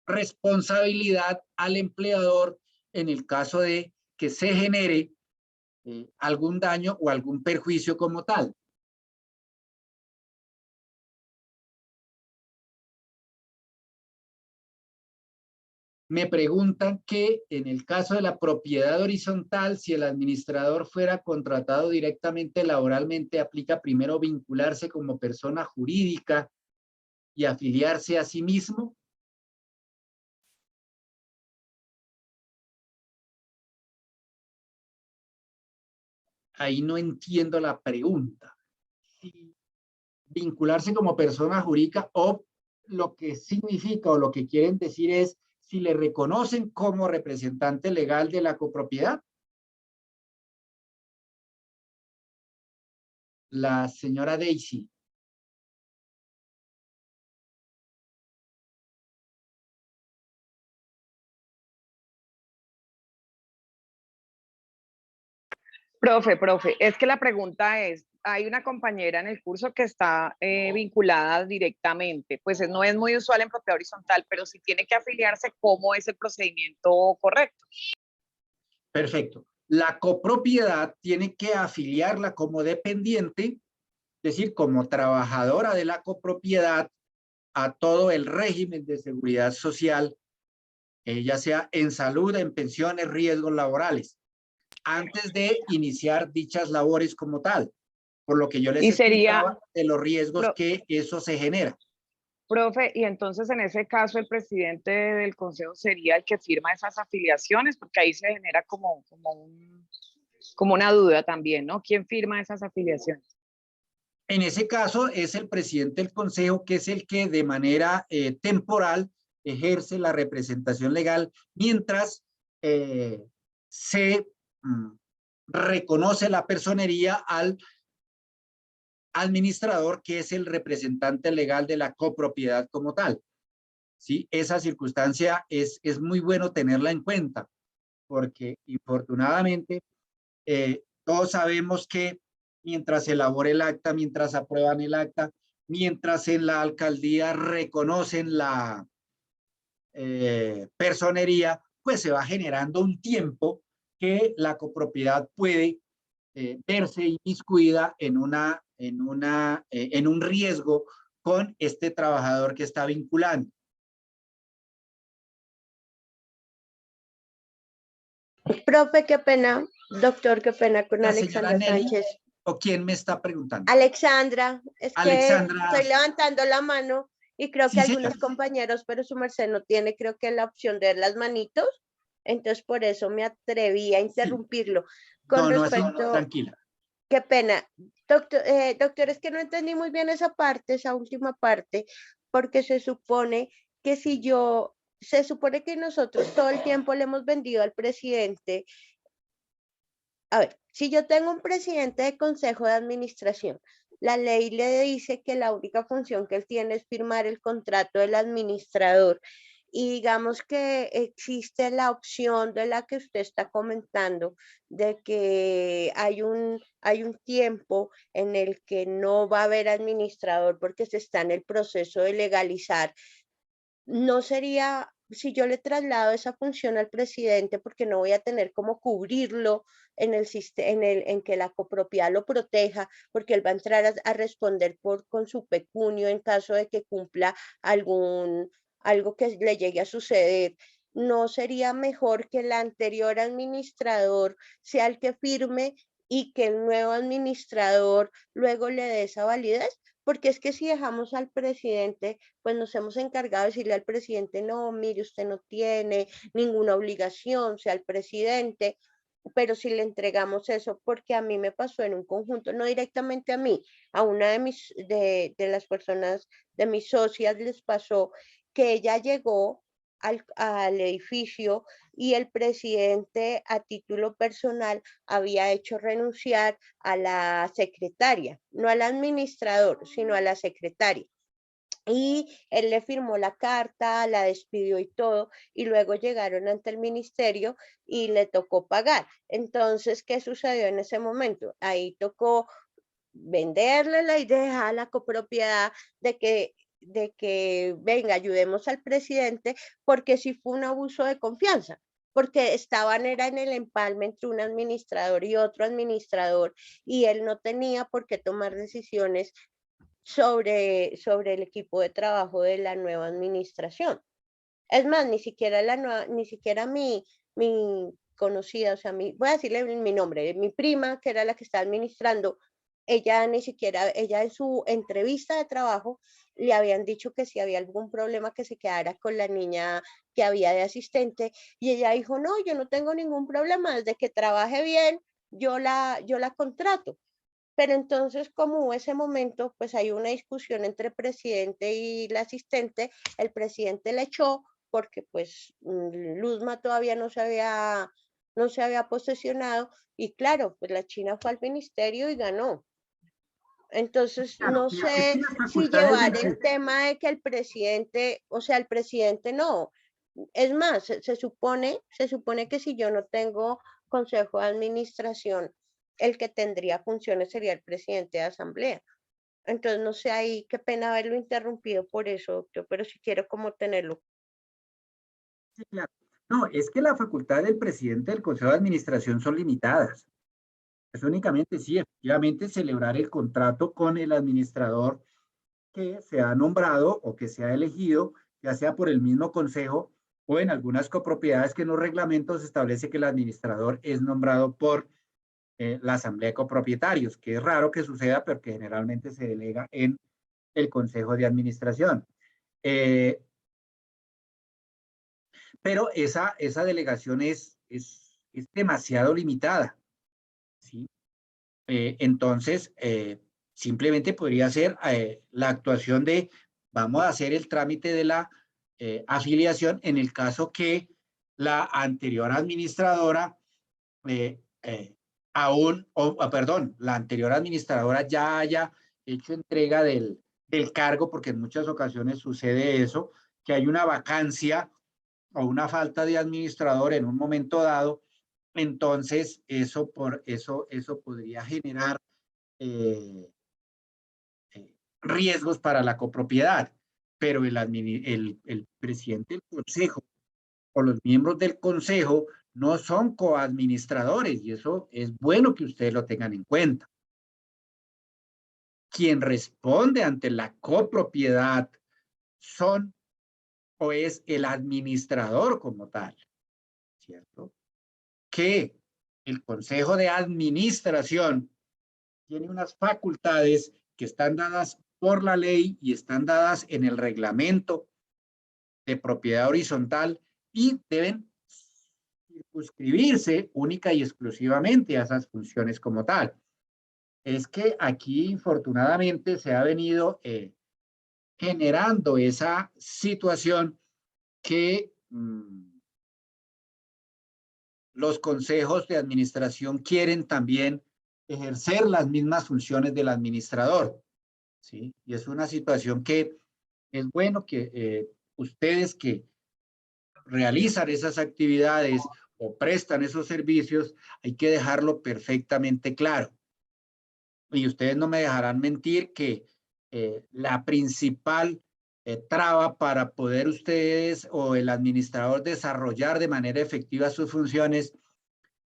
Speaker 3: responsabilidad al empleador en el caso de que se genere algún daño o algún perjuicio como tal. Me preguntan que en el caso de la propiedad horizontal, si el administrador fuera contratado directamente laboralmente, aplica primero vincularse como persona jurídica y afiliarse a sí mismo. Ahí no entiendo la pregunta. Si vincularse como persona jurídica o lo que significa o lo que quieren decir es si le reconocen como representante legal de la copropiedad. La señora Daisy.
Speaker 5: Profe, es que la pregunta es, hay una compañera en el curso que está vinculada directamente, pues no es muy usual en propiedad horizontal, pero si tiene que afiliarse, ¿cómo es el procedimiento correcto?
Speaker 3: Perfecto. La copropiedad tiene que afiliarla como dependiente, es decir, como trabajadora de la copropiedad a todo el régimen de seguridad social, ya sea en salud, en pensiones, riesgos laborales, antes de iniciar dichas labores como tal, por lo que yo les
Speaker 5: Y sería,
Speaker 3: explicaba de los riesgos que eso se genera.
Speaker 5: profe, y entonces en ese caso el presidente del consejo sería el que firma esas afiliaciones, porque ahí se genera como una duda también, ¿no? ¿Quién firma esas afiliaciones?
Speaker 3: En ese caso es el presidente del consejo que es el que de manera temporal ejerce la representación legal mientras se reconoce la personería al administrador que es el representante legal de la copropiedad como tal. ¿Sí? Esa circunstancia es muy bueno tenerla en cuenta porque infortunadamente todos sabemos que mientras se elabora el acta, mientras aprueban el acta, mientras en la alcaldía reconocen la personería, pues se va generando un tiempo que la copropiedad puede verse inmiscuida en un riesgo con este trabajador que está vinculando.
Speaker 6: Profe, qué pena. Doctor, qué pena con
Speaker 3: La
Speaker 6: Alexandra
Speaker 3: señora Nelly,
Speaker 6: Sánchez.
Speaker 3: ¿o quién me está preguntando?
Speaker 6: Alexandra, es
Speaker 3: Alexandra.
Speaker 6: que estoy levantando la mano y creo
Speaker 3: Sí,
Speaker 6: que
Speaker 3: señora.
Speaker 6: algunos compañeros, pero su merced no tiene, creo que la opción de las manitos. Entonces, por eso me atreví a interrumpirlo. Con
Speaker 3: No,
Speaker 6: respecto,
Speaker 3: tranquila.
Speaker 6: qué pena. Doctor, es que no entendí muy bien esa parte, esa última parte, porque se supone que se supone que nosotros todo el tiempo le hemos vendido al presidente. A ver, si yo tengo un presidente de consejo de administración, la ley le dice que la única función que él tiene es firmar el contrato del administrador y digamos que existe la opción de la que usted está comentando, de que hay un tiempo en el que no va a haber administrador porque se está en el proceso de legalizar. No sería, si yo le traslado esa función al presidente, porque no voy a tener cómo cubrirlo en el sistema, en que la copropiedad lo proteja, porque él va a entrar a responder con su pecunio en caso de que cumpla algo que le llegue a suceder. ¿No sería mejor que el anterior administrador sea el que firme y que el nuevo administrador luego le dé esa validez? porque es que si dejamos al presidente, pues nos hemos encargado de decirle al presidente, no, mire, usted no tiene ninguna obligación, sea el presidente, pero si le entregamos eso, porque a mí me pasó en un conjunto, no directamente a mí, a una de las personas, de mis socias les pasó que ella llegó al edificio y el presidente a título personal había hecho renunciar a la secretaria, no al administrador, sino a la secretaria. Y él le firmó la carta, la despidió y todo, y luego llegaron ante el ministerio y le tocó pagar. Entonces, ¿qué sucedió en ese momento? Ahí tocó venderle la idea a la copropiedad de que venga, ayudemos al presidente, porque sí fue un abuso de confianza, porque era en el empalme entre un administrador y otro administrador, y él no tenía por qué tomar decisiones sobre el equipo de trabajo de la nueva administración. Es más, ni siquiera mi conocida, o sea, voy a decirle mi nombre, mi prima, que era la que estaba administrando, ella ni siquiera, ella en su entrevista de trabajo le habían dicho que si había algún problema que se quedara con la niña que había de asistente, y ella dijo, no, yo no tengo ningún problema, desde que trabaje bien, yo la contrato. Pero entonces, como hubo ese momento, pues hay una discusión entre el presidente y la asistente, el presidente la echó porque pues Luzma todavía no se había posesionado, y claro, pues la China fue al ministerio y ganó. Entonces,
Speaker 3: Claro,
Speaker 6: no
Speaker 3: mira, es que
Speaker 6: sé
Speaker 3: las
Speaker 6: si
Speaker 3: facultades
Speaker 6: llevar
Speaker 3: del
Speaker 6: el tema de que el presidente, o sea, el presidente no. Es más, se supone que si yo no tengo consejo de administración, el que tendría funciones sería el presidente de asamblea. Entonces, no sé ahí, qué pena haberlo interrumpido por eso, doctor, pero sí quiero como tenerlo.
Speaker 3: Sí, claro. No, es que la facultad del presidente del Consejo de Administración son limitadas. Es únicamente, sí, efectivamente, celebrar el contrato con el administrador que se ha nombrado o que se ha elegido, ya sea por el mismo consejo o en algunas copropiedades que en los reglamentos establece que el administrador es nombrado por la asamblea de copropietarios, que es raro que suceda, pero que generalmente se delega en el consejo de administración. Pero esa delegación es demasiado limitada, ¿sí? Entonces, simplemente podría ser la actuación de, vamos a hacer el trámite de la afiliación en el caso que la anterior administradora la anterior administradora ya haya hecho entrega del cargo, porque en muchas ocasiones sucede eso, que hay una vacancia o una falta de administrador en un momento dado. Entonces eso podría generar eh, riesgos para la copropiedad, pero el presidente del consejo o los miembros del consejo no son coadministradores, y eso es bueno que ustedes lo tengan en cuenta. Quien responde ante la copropiedad son o es el administrador como tal, ¿cierto? Que el consejo de administración tiene unas facultades que están dadas por la ley y están dadas en el reglamento de propiedad horizontal y deben circunscribirse única y exclusivamente a esas funciones como tal. Es que aquí, infortunadamente, se ha venido generando esa situación que los consejos de administración quieren también ejercer las mismas funciones del administrador, ¿sí? Y es una situación que es bueno que ustedes que realizan esas actividades o prestan esos servicios, hay que dejarlo perfectamente claro. Y ustedes no me dejarán mentir que la principal traba para poder ustedes o el administrador desarrollar de manera efectiva sus funciones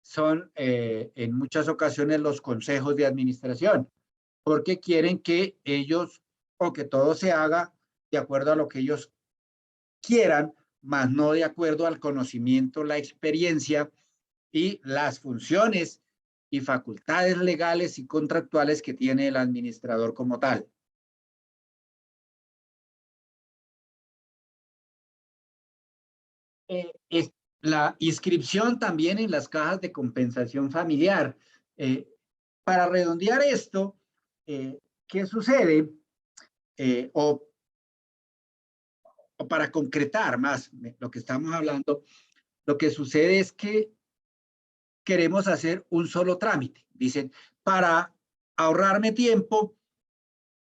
Speaker 3: son en muchas ocasiones los consejos de administración, porque quieren que ellos o que todo se haga de acuerdo a lo que ellos quieran, más no de acuerdo al conocimiento, la experiencia y las funciones y facultades legales y contractuales que tiene el administrador como tal. es la inscripción también en las cajas de compensación familiar. Para redondear esto, ¿qué sucede? O para concretar más lo que estamos hablando, lo que sucede es que queremos hacer un solo trámite. Dicen, para ahorrarme tiempo,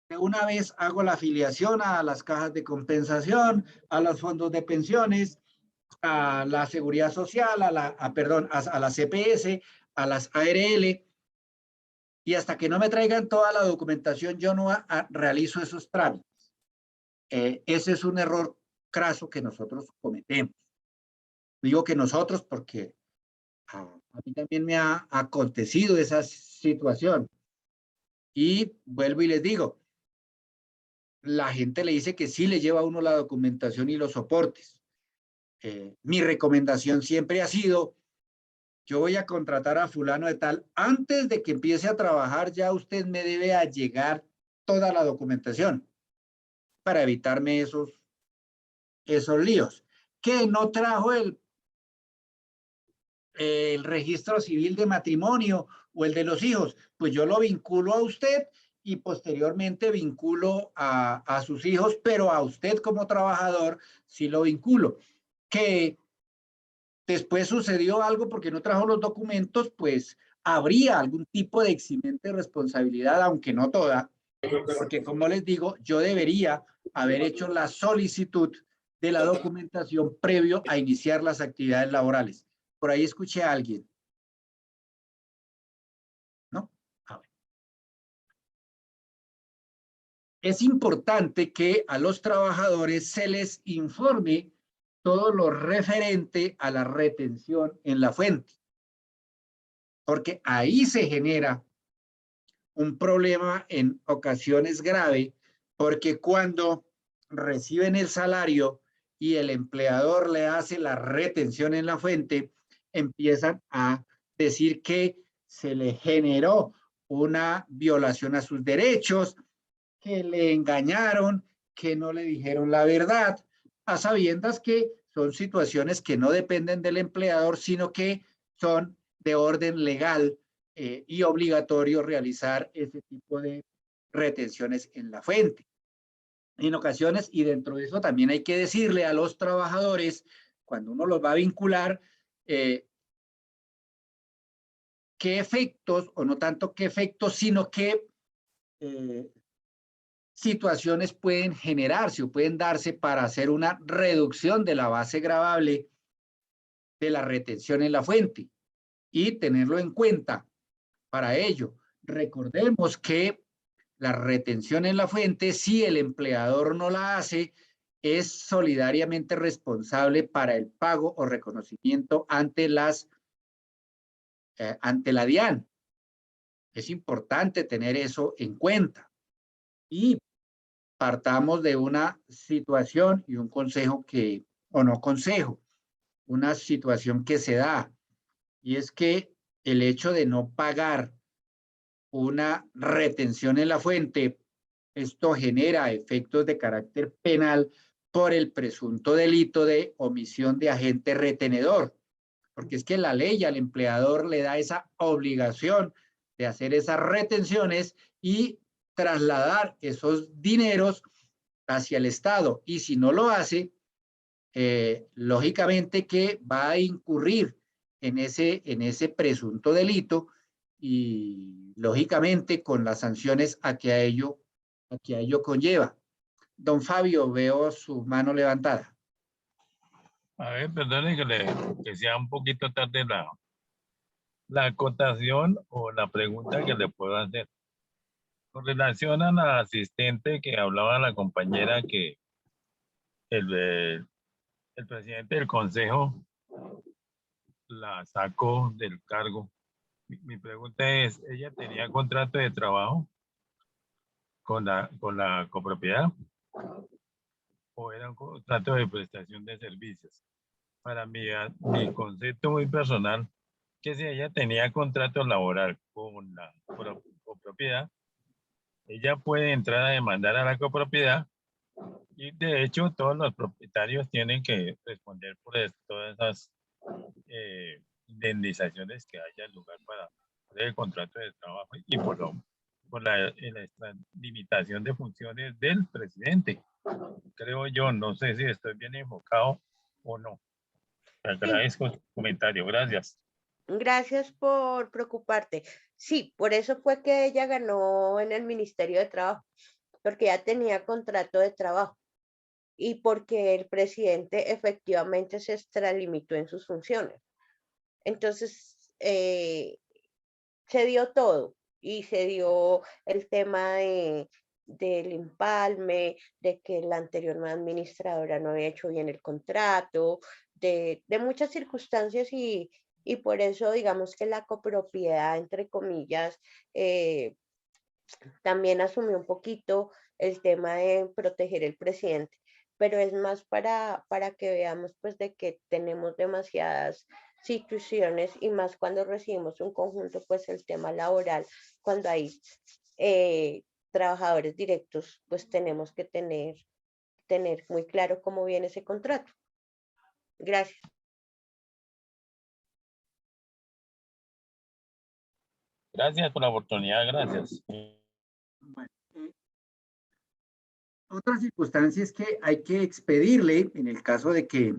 Speaker 3: de una vez hago la afiliación a las cajas de compensación, a los fondos de pensiones, a la seguridad social, a la CPS, a las ARL, y hasta que no me traigan toda la documentación, yo no realizo esos trámites. Ese es un error craso que nosotros cometemos. Digo que nosotros porque a mí también me ha acontecido esa situación. Y vuelvo y les digo, la gente le dice que sí le lleva a uno la documentación y los soportes. Mi recomendación siempre ha sido, yo voy a contratar a fulano de tal, antes de que empiece a trabajar ya usted me debe allegar toda la documentación para evitarme esos líos. Que no trajo el registro civil de matrimonio o el de los hijos, pues yo lo vinculo a usted y posteriormente vinculo a sus hijos, pero a usted como trabajador sí lo vinculo. Que después sucedió algo porque no trajo los documentos, pues habría algún tipo de eximente de responsabilidad, aunque no toda, porque como les digo, yo debería haber hecho la solicitud de la documentación previo a iniciar las actividades laborales. Por ahí escuché a alguien. ¿No? A ver. Es importante que a los trabajadores se les informe todo lo referente a la retención en la fuente, porque ahí se genera un problema en ocasiones grave, porque cuando reciben el salario y el empleador le hace la retención en la fuente, empiezan a decir que se le generó una violación a sus derechos, que le engañaron, que no le dijeron la verdad, a sabiendas que son situaciones que no dependen del empleador, sino que son de orden legal y obligatorio realizar ese tipo de retenciones en la fuente. En ocasiones, y dentro de eso también hay que decirle a los trabajadores, cuando uno los va a vincular, qué efectos, o no tanto qué efectos, sino qué situaciones pueden generarse o pueden darse para hacer una reducción de la base gravable de la retención en la fuente y tenerlo en cuenta. Para ello, recordemos que la retención en la fuente, si el empleador no la hace, es solidariamente responsable para el pago o reconocimiento ante la DIAN. Es importante tener eso en cuenta. Y partamos de una situación y un consejo que, o no consejo, una situación que se da, y es que el hecho de no pagar una retención en la fuente, esto genera efectos de carácter penal por el presunto delito de omisión de agente retenedor, porque es que la ley al empleador le da esa obligación de hacer esas retenciones y trasladar esos dineros hacia el Estado, y si no lo hace, lógicamente que va a incurrir en ese presunto delito y lógicamente con las sanciones a que a ello conlleva. Don Fabio, veo su mano levantada.
Speaker 7: A ver, perdone que sea un poquito tarde la acotación o la pregunta que le puedo hacer. Con relación a la asistente que hablaba la compañera que el presidente del consejo la sacó del cargo. Mi pregunta es, ¿ella tenía contrato de trabajo con la copropiedad o era un contrato de prestación de servicios? Para mi concepto muy personal, que si ella tenía contrato laboral con la copropiedad, ella puede entrar a demandar a la copropiedad Y de hecho, todos los propietarios tienen que responder por todas esas indemnizaciones que haya en lugar para el contrato de trabajo y por la limitación de funciones del presidente. Creo yo, no sé si estoy bien enfocado o no. Te agradezco tu comentario, gracias.
Speaker 6: Gracias por preocuparte. Sí, por eso fue que ella ganó en el Ministerio de Trabajo, porque ya tenía contrato de trabajo y porque el presidente efectivamente se extralimitó en sus funciones. Entonces, se dio todo y se dio el tema del empalme, de que la anterior administradora no había hecho bien el contrato, de muchas circunstancias y por eso digamos que la copropiedad, entre comillas, también asumió un poquito el tema de proteger el presidente, pero es más para que veamos pues de que tenemos demasiadas situaciones y más cuando recibimos un conjunto, pues el tema laboral, cuando hay trabajadores directos, pues tenemos que tener muy claro cómo viene ese contrato. Gracias.
Speaker 7: Gracias por la oportunidad, gracias.
Speaker 3: Bueno, otra circunstancia es que hay que expedirle, en el caso de que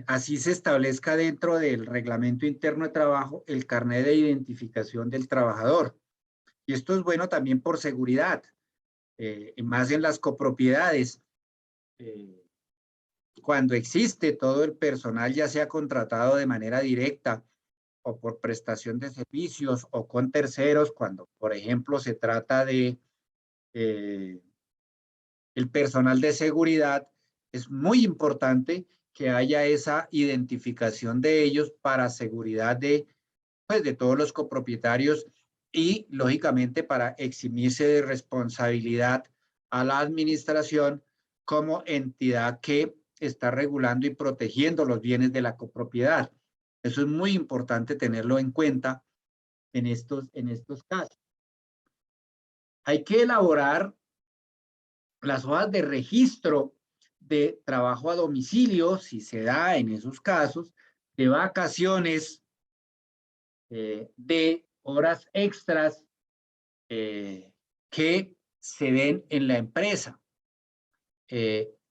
Speaker 3: así se establezca dentro del reglamento interno de trabajo, el carnet de identificación del trabajador. Y esto es bueno también por seguridad, más en las copropiedades. Cuando existe todo el personal, ya sea contratado de manera directa o por prestación de servicios o con terceros, cuando, por ejemplo, se trata de el personal de seguridad, es muy importante que haya esa identificación de ellos para seguridad pues, de todos los copropietarios y, lógicamente, para eximirse de responsabilidad a la administración como entidad que está regulando y protegiendo los bienes de la copropiedad. Eso es muy importante tenerlo en cuenta en estos casos. Hay que elaborar las hojas de registro de trabajo a domicilio, si se da en esos casos, de vacaciones, de horas extras que se den en la empresa.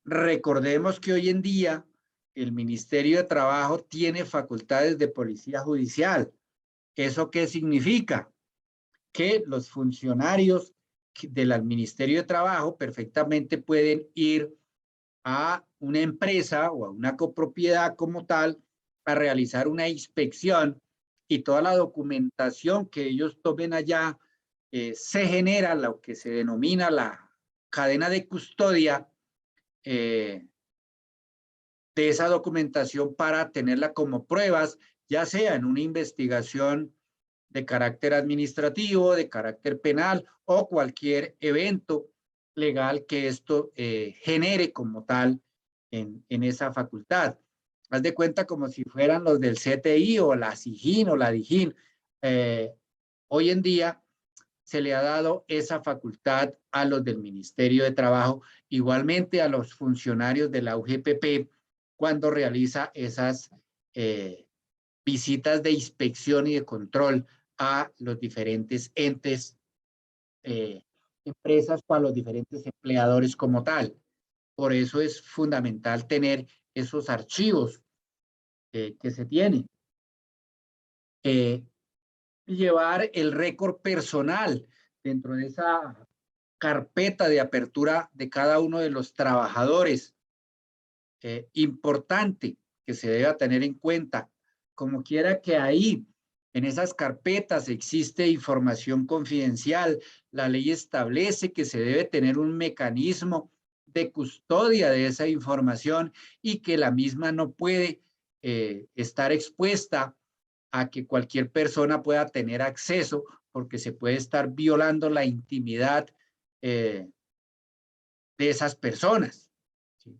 Speaker 3: Recordemos que hoy en día el Ministerio de Trabajo tiene facultades de policía judicial. ¿Eso qué significa? Que los funcionarios del Ministerio de Trabajo perfectamente pueden ir a una empresa o a una copropiedad como tal a realizar una inspección y toda la documentación que ellos tomen allá se genera lo que se denomina la cadena de custodia de esa documentación para tenerla como pruebas, ya sea en una investigación de carácter administrativo, de carácter penal o cualquier evento legal que esto genere como tal en esa facultad. Haz de cuenta como si fueran los del CTI o la SIJIN o la DIJIN. Hoy en día se le ha dado esa facultad a los del Ministerio de Trabajo, igualmente a los funcionarios de la UGPP cuando realiza esas visitas de inspección y de control a los diferentes entes, empresas, para los diferentes empleadores como tal. Por eso es fundamental tener esos archivos que se tienen. Llevar el récord personal dentro de esa carpeta de apertura de cada uno de los trabajadores. Importante que se deba tener en cuenta, como quiera que ahí en esas carpetas existe información confidencial, la ley establece que se debe tener un mecanismo de custodia de esa información y que la misma no puede estar expuesta a que cualquier persona pueda tener acceso, porque se puede estar violando la intimidad de esas personas. ¿Sí?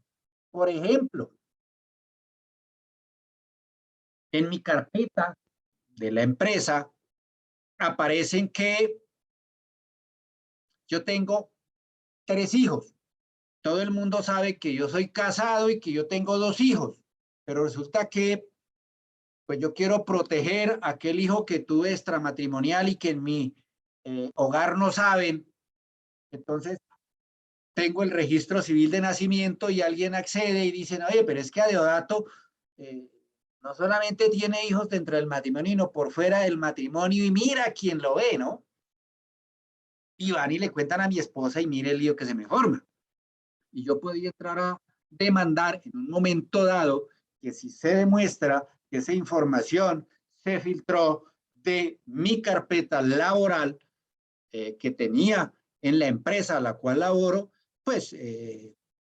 Speaker 3: Por ejemplo, en mi carpeta de la empresa aparecen que yo tengo 3 hijos. todo el mundo sabe que yo soy casado y que yo tengo 2 hijos, pero resulta que pues yo quiero proteger a aquel hijo que tuve extramatrimonial y que en mi hogar no saben. Entonces, tengo el registro civil de nacimiento y alguien accede y dice, oye, pero es que Adeodato no solamente tiene hijos dentro del matrimonio, sino por fuera del matrimonio, y mira quién lo ve, ¿no? Y van y le cuentan a mi esposa y mire el lío que se me forma. Y yo podía entrar a demandar en un momento dado que si se demuestra que esa información se filtró de mi carpeta laboral que tenía en la empresa a la cual laboro, pues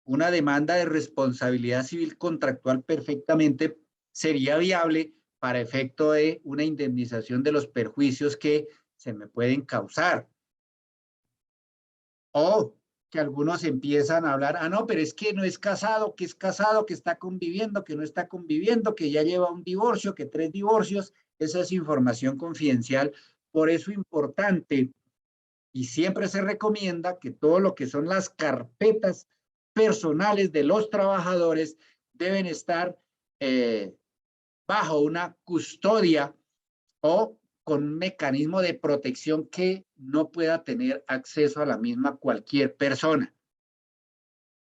Speaker 3: una demanda de responsabilidad civil contractual perfectamente sería viable para efecto de una indemnización de los perjuicios que se me pueden causar. O que algunos empiezan a hablar, no, pero es que no es casado, que es casado, que está conviviendo, que no está conviviendo, que ya lleva un divorcio, que 3 divorcios. Esa es información confidencial. Por eso es importante y siempre se recomienda que todo lo que son las carpetas personales de los trabajadores deben estar bajo una custodia o con un mecanismo de protección que no pueda tener acceso a la misma cualquier persona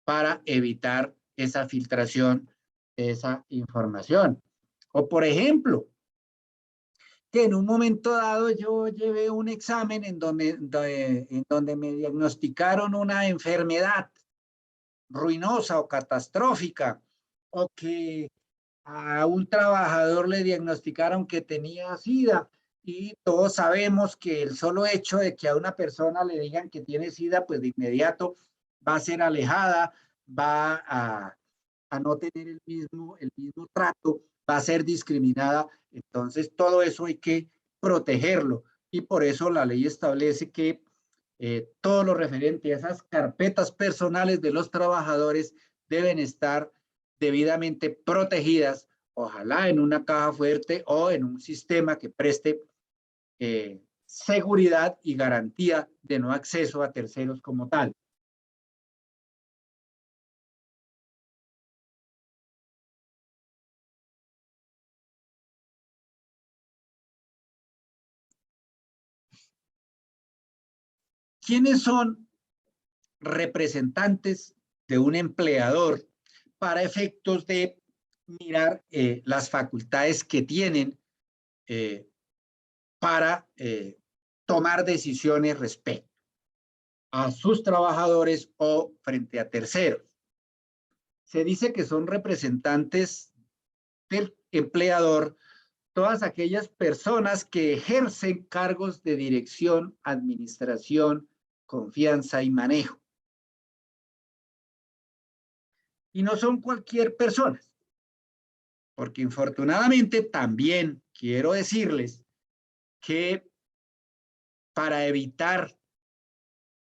Speaker 3: para evitar esa filtración de esa información. O por ejemplo, que en un momento dado yo llevé un examen en donde me diagnosticaron una enfermedad ruinosa o catastrófica, o que a un trabajador le diagnosticaron que tenía SIDA, y todos sabemos que el solo hecho de que a una persona le digan que tiene SIDA, pues de inmediato va a ser alejada, va a no tener el mismo trato, va a ser discriminada. Entonces, todo eso hay que protegerlo. Y por eso la ley establece que todo lo referente a esas carpetas personales de los trabajadores deben estar debidamente protegidas, ojalá en una caja fuerte o en un sistema que preste seguridad y garantía de no acceso a terceros como tal. ¿Quiénes son representantes de un empleador para efectos de mirar las facultades que tienen para tomar decisiones respecto a sus trabajadores o frente a terceros? Se dice que son representantes del empleador todas aquellas personas que ejercen cargos de dirección, administración, confianza y manejo. Y no son cualquier persona, porque infortunadamente también quiero decirles que para evitar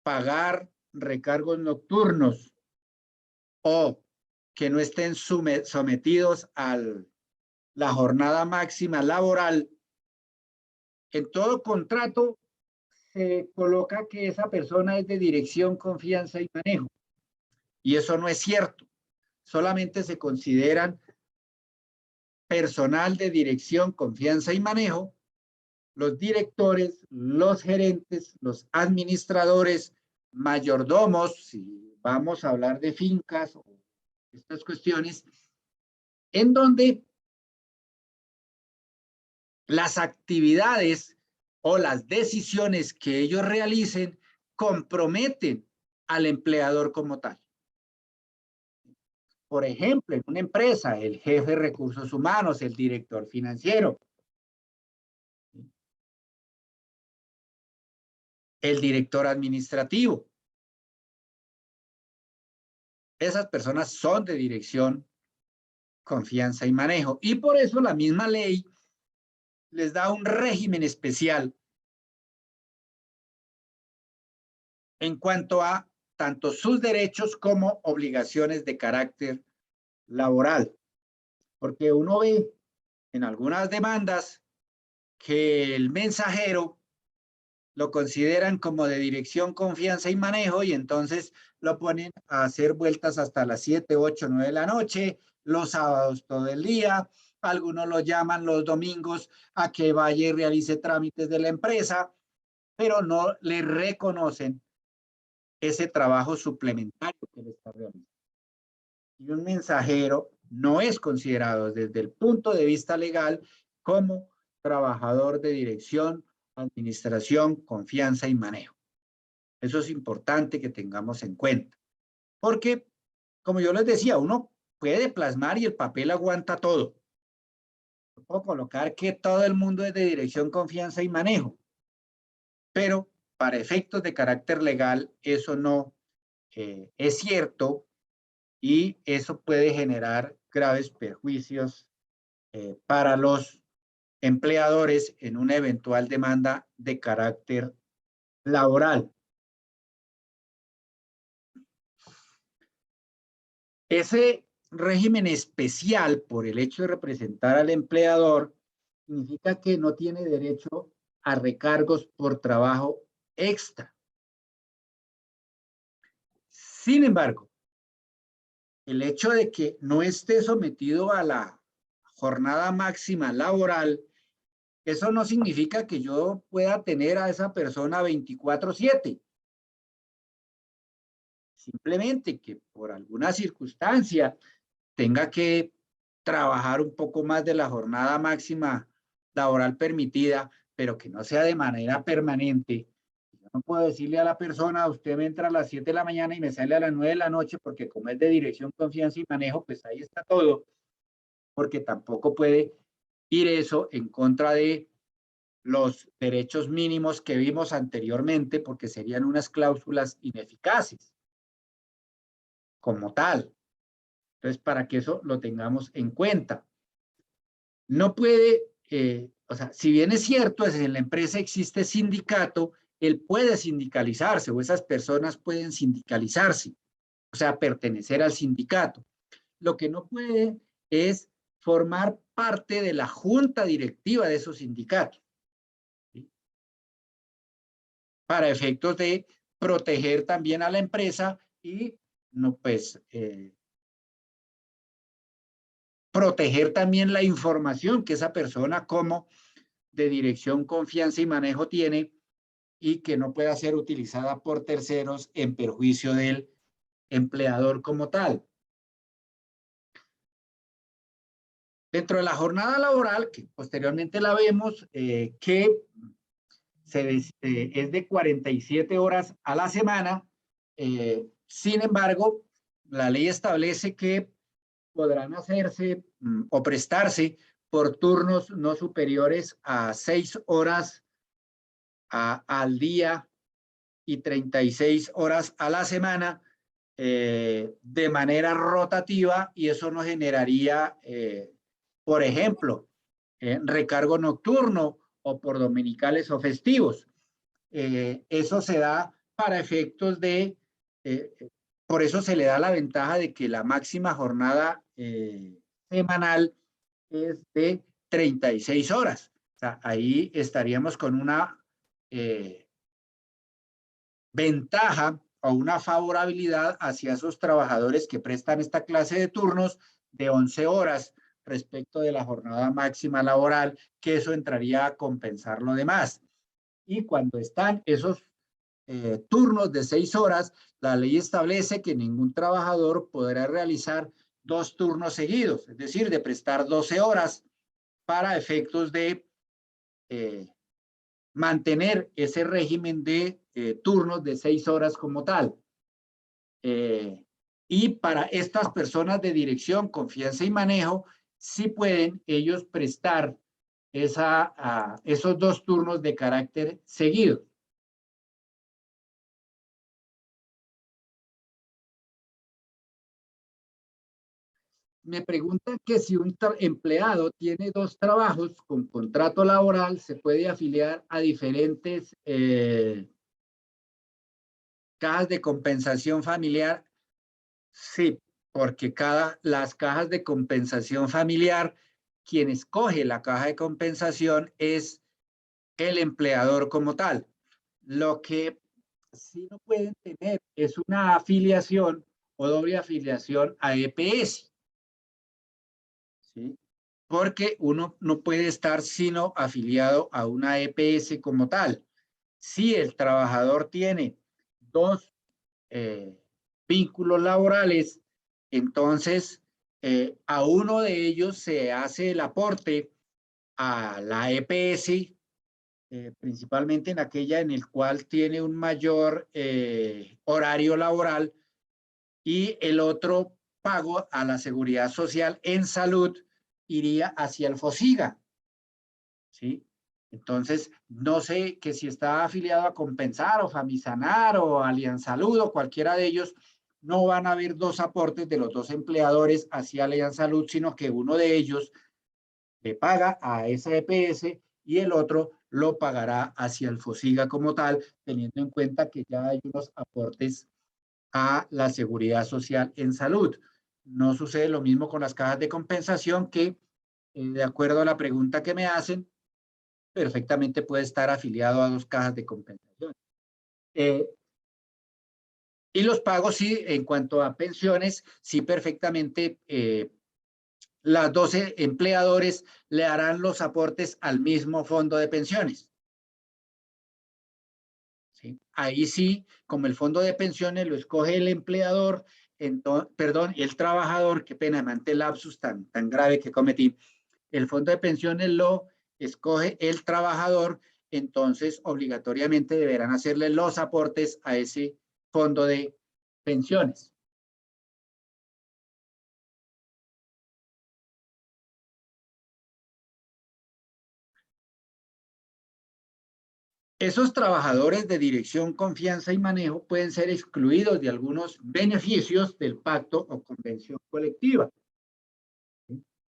Speaker 3: pagar recargos nocturnos o que no estén sometidos a la jornada máxima laboral, en todo contrato se coloca que esa persona es de dirección, confianza y manejo. Y eso no es cierto. Solamente se consideran personal de dirección, confianza y manejo los directores, los gerentes, los administradores, mayordomos, si vamos a hablar de fincas o estas cuestiones, en donde las actividades o las decisiones que ellos realicen comprometen al empleador como tal. Por ejemplo, en una empresa, el jefe de recursos humanos, el director financiero, el director administrativo. Esas personas son de dirección, confianza y manejo. Y por eso la misma ley les da un régimen especial en cuanto a tanto sus derechos como obligaciones de carácter laboral. Porque uno ve en algunas demandas que el mensajero lo consideran como de dirección, confianza y manejo, y entonces lo ponen a hacer vueltas hasta las 7, 8, 9 de la noche, los sábados todo el día. Algunos lo llaman los domingos a que vaya y realice trámites de la empresa, pero no le reconocen ese trabajo suplementario que le está realizando. Y un mensajero no es considerado desde el punto de vista legal como trabajador de dirección, administración, confianza y manejo. Eso es importante que tengamos en cuenta. Porque, como yo les decía, uno puede plasmar y el papel aguanta todo. Puedo colocar que todo el mundo es de dirección, confianza y manejo. Pero para efectos de carácter legal, eso no es cierto, y eso puede generar graves perjuicios para los empleadores en una eventual demanda de carácter laboral. Ese régimen especial, por el hecho de representar al empleador, significa que no tiene derecho a recargos por trabajo extra. Sin embargo, el hecho de que no esté sometido a la jornada máxima laboral, eso no significa que yo pueda tener a esa persona 24/7. Simplemente que por alguna circunstancia tenga que trabajar un poco más de la jornada máxima laboral permitida, pero que no sea de manera permanente. Yo no puedo decirle a la persona, usted me entra a las 7 de la mañana y me sale a las 9 de la noche, porque como es de dirección, confianza y manejo, pues ahí está todo, porque tampoco puede ir eso en contra de los derechos mínimos que vimos anteriormente, porque serían unas cláusulas ineficaces como tal. Entonces, para que eso lo tengamos en cuenta. No puede, o sea, si bien es cierto, en la empresa existe sindicato, él puede sindicalizarse, o esas personas pueden sindicalizarse, o sea, pertenecer al sindicato. Lo que no puede es formar parte de la junta directiva de esos sindicatos, ¿sí? Para efectos de proteger también a la empresa y no, pues, proteger también la información que esa persona como de dirección, confianza y manejo tiene, y que no pueda ser utilizada por terceros en perjuicio del empleador como tal. Dentro de la jornada laboral, que posteriormente la vemos, que es de 47 horas a la semana, sin embargo, la ley establece que podrán hacerse o prestarse por turnos no superiores a 6 horas al día y 36 horas a la semana, de manera rotativa, y eso no generaría, por ejemplo, recargo nocturno o por dominicales o festivos. Eso se da para efectos de, por eso se le da la ventaja de que la máxima jornada semanal es de 36 horas. O sea, ahí estaríamos con una ventaja o una favorabilidad hacia esos trabajadores que prestan esta clase de turnos de 11 horas respecto de la jornada máxima laboral, que eso entraría a compensar lo demás. Y cuando están esos turnos de 6 horas, la ley establece que ningún trabajador podrá realizar 2 turnos seguidos, es decir, de prestar 12 horas para efectos de mantener ese régimen de turnos de 6 horas como tal. Y para estas personas de dirección, confianza y manejo, sí pueden ellos prestar esos 2 turnos de carácter seguido. Me preguntan que si un empleado tiene 2 trabajos con contrato laboral, ¿se puede afiliar a diferentes cajas de compensación familiar? Sí, porque las cajas de compensación familiar, quien escoge la caja de compensación es el empleador como tal. Lo que sí no pueden tener es una afiliación o doble afiliación a EPS, ¿sí? Porque uno no puede estar sino afiliado a una EPS como tal. Si el trabajador tiene dos vínculos laborales, entonces a uno de ellos se hace el aporte a la EPS, principalmente en aquella en el cual tiene un mayor horario laboral, y el otro pago a la seguridad social en salud iría hacia el FOSIGA, ¿sí? Entonces, no sé que si está afiliado a Compensar o Famisanar o Alianzalud o cualquiera de ellos, no van a haber dos aportes de los dos empleadores hacia Alianzalud, sino que uno de ellos le paga a esa EPS y el otro lo pagará hacia el FOSIGA como tal, teniendo en cuenta que ya hay unos aportes a la seguridad social en salud. No sucede lo mismo con las cajas de compensación que, de acuerdo a la pregunta que me hacen, perfectamente puede estar afiliado a dos cajas de compensación. Y los pagos, sí, en cuanto a pensiones, sí perfectamente las 12 empleadores le harán los aportes al mismo fondo de pensiones. ¿Sí? Ahí sí, como el fondo de pensiones lo escoge el empleador, perdón, el trabajador, qué pena, me ante el lapsus tan grave que cometí, el fondo de pensiones lo escoge el trabajador, entonces obligatoriamente deberán hacerle los aportes a ese fondo de pensiones. Esos trabajadores de dirección, confianza y manejo pueden ser excluidos de algunos beneficios del pacto o convención colectiva.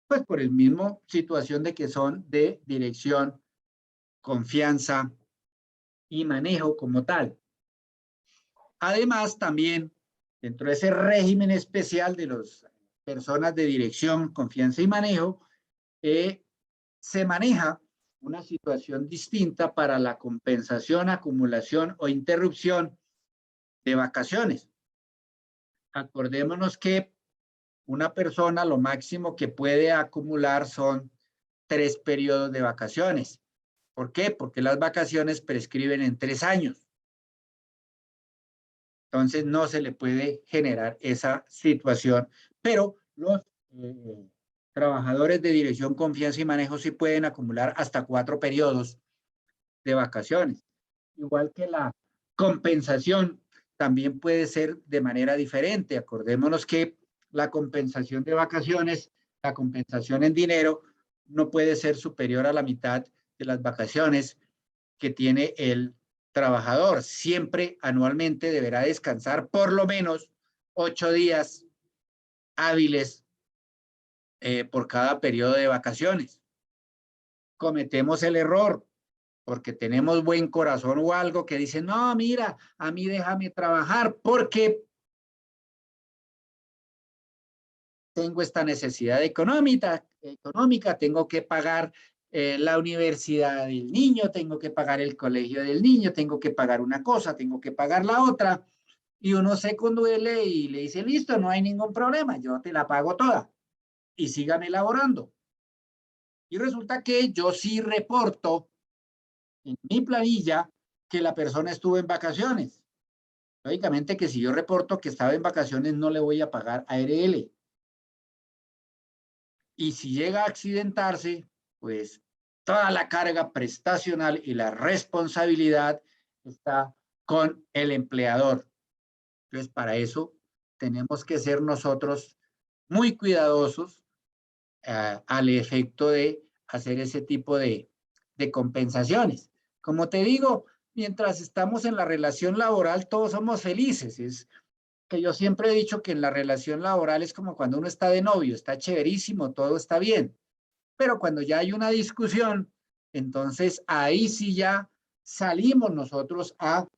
Speaker 3: Pues por el mismo situación de que son de dirección, confianza y manejo como tal. Además, también dentro de ese régimen especial de las personas de dirección, confianza y manejo, se maneja una situación distinta para la compensación, acumulación o interrupción de vacaciones. Acordémonos que una persona lo máximo que puede acumular son 3 periodos de vacaciones. ¿Por qué? Porque las vacaciones prescriben en 3 años. Entonces no se le puede generar esa situación, pero los trabajadores de dirección, confianza y manejo sí pueden acumular hasta 4 periodos de vacaciones. Igual que la compensación también puede ser de manera diferente. Acordémonos que la compensación de vacaciones, la compensación en dinero, no puede ser superior a la mitad de las vacaciones que tiene el trabajador. Siempre anualmente deberá descansar por lo menos 8 días hábiles por cada periodo de vacaciones. Cometemos el error porque tenemos buen corazón o algo que dice, no, mira, a mí déjame trabajar porque tengo esta necesidad económica, tengo que pagar la universidad del niño, tengo que pagar el colegio del niño, tengo que pagar una cosa, tengo que pagar la otra, y uno se conduele y le dice, listo, no hay ningún problema, yo te la pago toda, y sigan elaborando. Y resulta que yo sí reporto en mi planilla que la persona estuvo en vacaciones. Lógicamente que si yo reporto que estaba en vacaciones, no le voy a pagar ARL. Y si llega a accidentarse, pues toda la carga prestacional y la responsabilidad está con el empleador. Entonces, para eso tenemos que ser nosotros muy cuidadosos al efecto de hacer ese tipo de compensaciones. Como te digo, mientras estamos en la relación laboral, todos somos felices. Es que yo siempre he dicho que en la relación laboral es como cuando uno está de novio, está chéverísimo, todo está bien. Pero cuando ya hay una discusión, entonces ahí sí ya salimos nosotros a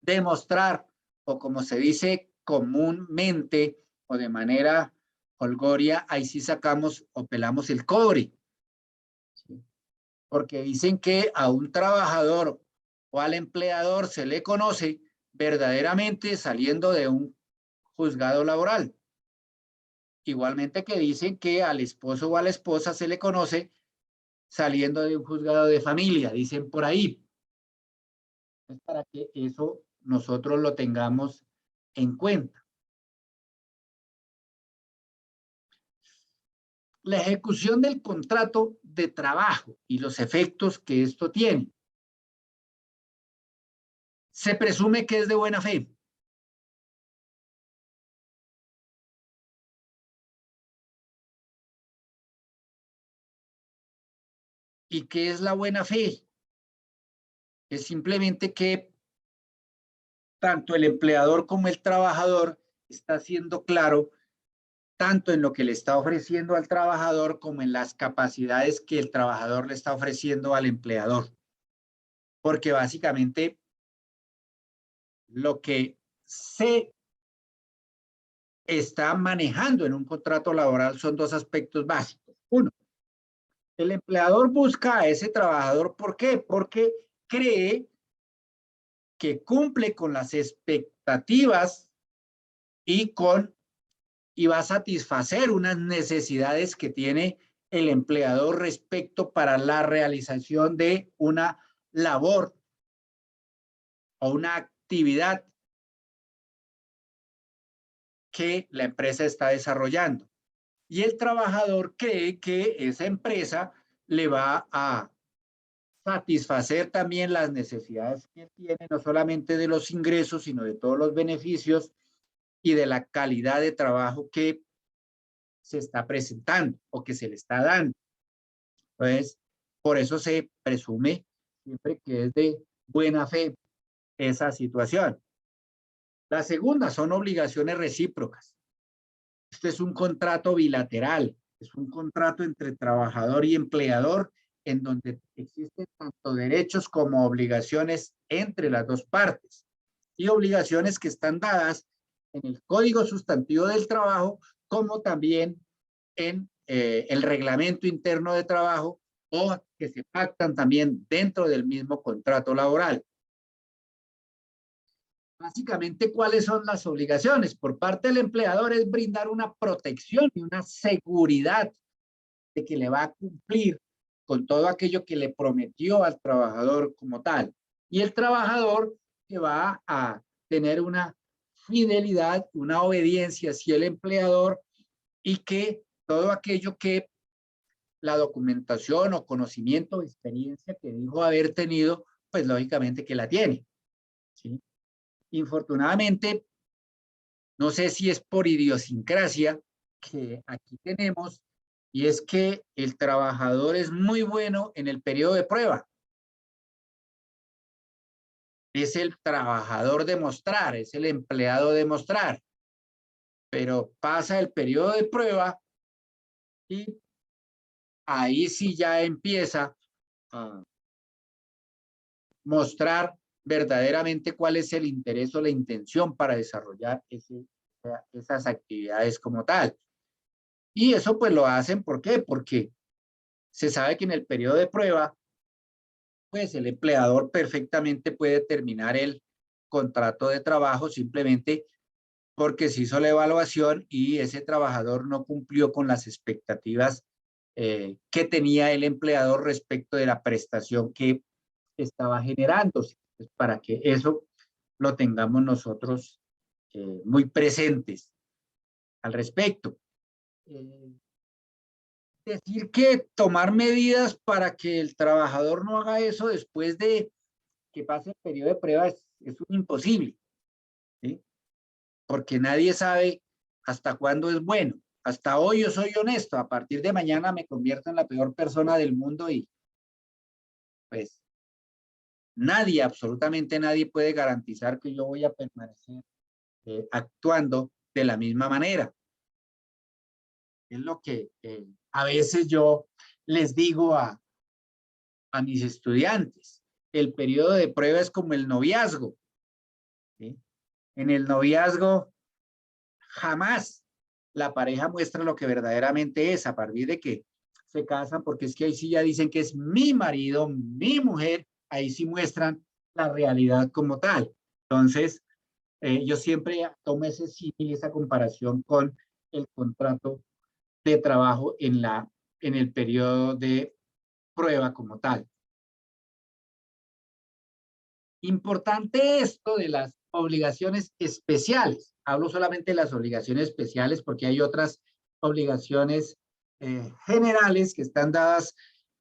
Speaker 3: demostrar, o como se dice comúnmente o de manera holgoria, ahí sí sacamos o pelamos el cobre. ¿Sí? Porque dicen que a un trabajador o al empleador se le conoce verdaderamente saliendo de un juzgado laboral. Igualmente que dicen que al esposo o a la esposa se le conoce saliendo de un juzgado de familia, dicen por ahí. Es para que eso nosotros lo tengamos en cuenta. La ejecución del contrato de trabajo y los efectos que esto tiene. Se presume que es de buena fe. ¿Y qué es la buena fe? Es simplemente que tanto el empleador como el trabajador está siendo claro tanto en lo que le está ofreciendo al trabajador como en las capacidades que el trabajador le está ofreciendo al empleador. Porque básicamente lo que se está manejando en un contrato laboral son dos aspectos básicos. Uno, el empleador busca a ese trabajador. ¿Por qué? Porque cree que cumple con las expectativas y va a satisfacer unas necesidades que tiene el empleador respecto para la realización de una labor o una actividad que la empresa está desarrollando. Y el trabajador cree que esa empresa le va a satisfacer también las necesidades que tiene, no solamente de los ingresos, sino de todos los beneficios y de la calidad de trabajo que se está presentando o que se le está dando. Entonces, por eso se presume siempre que es de buena fe esa situación. La segunda son obligaciones recíprocas. Este es un contrato bilateral, es un contrato entre trabajador y empleador en donde existen tanto derechos como obligaciones entre las dos partes y obligaciones que están dadas en el Código Sustantivo del Trabajo como también en el Reglamento Interno de Trabajo o que se pactan también dentro del mismo contrato laboral. Básicamente, ¿cuáles son las obligaciones? Por parte del empleador es brindar una protección y una seguridad de que le va a cumplir con todo aquello que le prometió al trabajador como tal. Y el trabajador que va a tener una fidelidad, una obediencia hacia el empleador y que todo aquello que la documentación o conocimiento o experiencia que dijo haber tenido, pues lógicamente que la tiene. ¿Sí? Infortunadamente, no sé si es por idiosincrasia que aquí tenemos, y es que el trabajador es muy bueno en el periodo de prueba. Es el trabajador de mostrar, es el empleado de mostrar. Pero pasa el periodo de prueba y ahí sí ya empieza a mostrar verdaderamente cuál es el interés o la intención para desarrollar esas actividades como tal. Y eso pues lo hacen, ¿por qué? Porque se sabe que en el periodo de prueba, pues el empleador perfectamente puede terminar el contrato de trabajo simplemente porque se hizo la evaluación y ese trabajador no cumplió con las expectativas que tenía el empleador respecto de la prestación que estaba generándose. Pues para que eso lo tengamos nosotros muy presentes al respecto. Decir que tomar medidas para que el trabajador no haga eso después de que pase el periodo de prueba es un imposible, ¿sí? Porque nadie sabe hasta cuándo es bueno. Hasta hoy yo soy honesto, a partir de mañana me convierto en la peor persona del mundo y pues nadie, absolutamente nadie puede garantizar que yo voy a permanecer actuando de la misma manera. Es lo que a veces yo les digo a mis estudiantes. El periodo de prueba es como el noviazgo, ¿sí? En el noviazgo jamás la pareja muestra lo que verdaderamente es a partir de que se casan, porque es que ahí sí ya dicen que es mi marido, mi mujer, ahí sí muestran la realidad como tal. Entonces, yo siempre tomo ese símil, esa comparación con el contrato de trabajo en el periodo de prueba como tal. Importante esto de las obligaciones especiales. Hablo solamente de las obligaciones especiales porque hay otras obligaciones generales que están dadas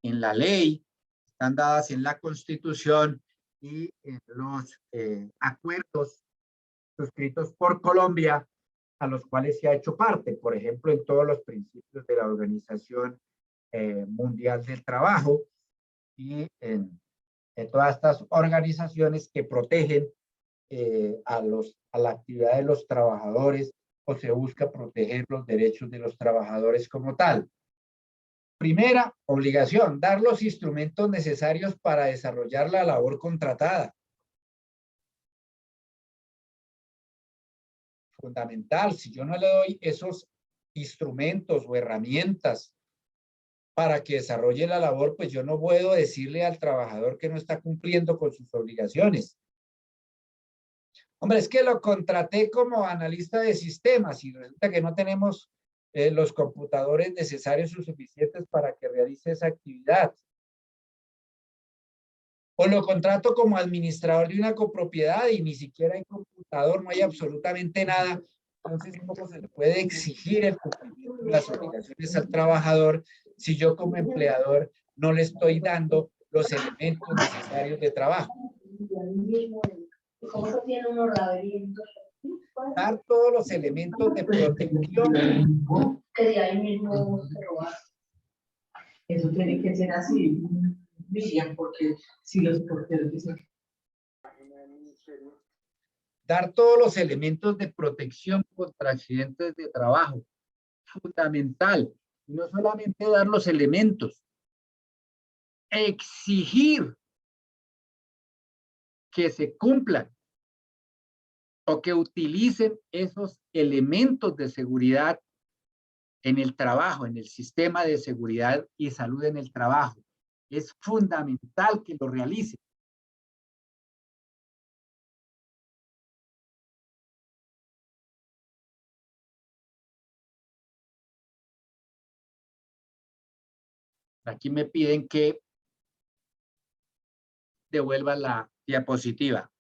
Speaker 3: en la ley, están dadas en la Constitución y en los acuerdos suscritos por Colombia a los cuales se ha hecho parte, por ejemplo, en todos los principios de la Organización Mundial del Trabajo y en todas estas organizaciones que protegen a la actividad de los trabajadores o se busca proteger los derechos de los trabajadores como tal. Primera obligación, dar los instrumentos necesarios para desarrollar la labor contratada. Fundamental, si yo no le doy esos instrumentos o herramientas para que desarrolle la labor, pues yo no puedo decirle al trabajador que no está cumpliendo con sus obligaciones. Hombre, es que lo contraté como analista de sistemas y resulta que no tenemos los computadores necesarios o suficientes para que realice esa actividad. O lo contrato como administrador de una copropiedad y ni siquiera hay computador, no hay absolutamente nada. Entonces, ¿cómo se le puede exigir el cumplimiento de las obligaciones al trabajador si yo como empleador no le estoy dando los elementos necesarios de trabajo? Dar todos los elementos de protección.
Speaker 8: Eso tiene que ser así, Miriam, porque si los porteros dicen...
Speaker 3: Dar todos los elementos de protección contra accidentes de trabajo. Fundamental. Y no solamente dar los elementos. Exigir que se cumplan o que utilicen esos elementos de seguridad en el trabajo, en el sistema de seguridad y salud en el trabajo. Es fundamental que lo realicen. Aquí me piden que devuelva la diapositiva.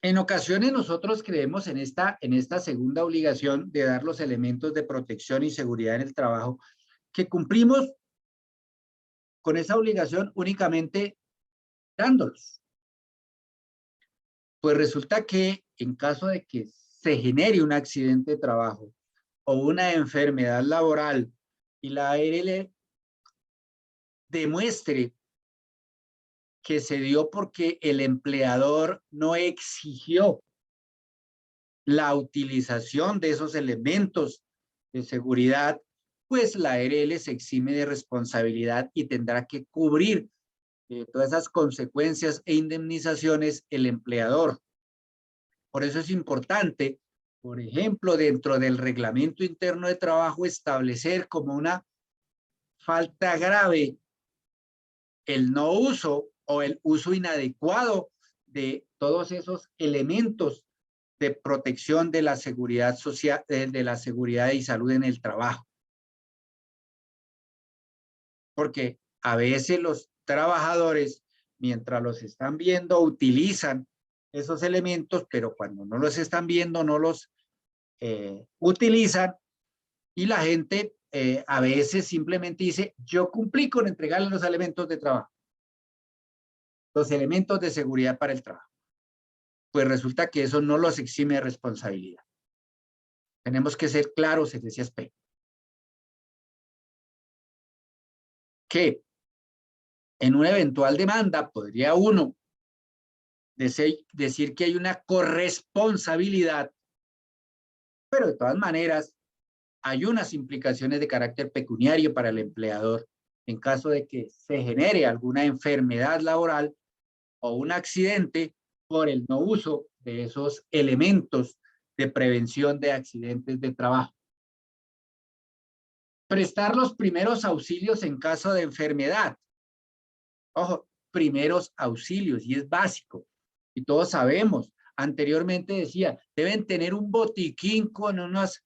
Speaker 3: En ocasiones nosotros creemos en esta segunda obligación de dar los elementos de protección y seguridad en el trabajo, que cumplimos con esa obligación únicamente dándolos. Pues resulta que en caso de que se genere un accidente de trabajo o una enfermedad laboral y la ARL demuestre que se dio porque el empleador no exigió la utilización de esos elementos de seguridad, pues la ARL se exime de responsabilidad y tendrá que cubrir todas esas consecuencias e indemnizaciones el empleador. Por eso es importante, por ejemplo, dentro del reglamento interno de trabajo, establecer como una falta grave el no uso o el uso inadecuado de todos esos elementos de protección de la seguridad social, de la seguridad y salud en el trabajo. Porque a veces los trabajadores, mientras los están viendo, utilizan esos elementos, pero cuando no los están viendo, no los utilizan y la gente a veces simplemente dice, yo cumplí con entregarle los elementos de trabajo. Los elementos de seguridad para el trabajo. Pues resulta que eso no los exime de responsabilidad. Tenemos que ser claros en ese aspecto. Que en una eventual demanda podría uno decir que hay una corresponsabilidad pero de todas maneras hay unas implicaciones de carácter pecuniario para el empleador en caso de que se genere alguna enfermedad laboral o un accidente por el no uso de esos elementos de prevención de accidentes de trabajo. Prestar los primeros auxilios en caso de enfermedad. Ojo, primeros auxilios, y es básico. Y todos sabemos, anteriormente decía, deben tener un botiquín con unas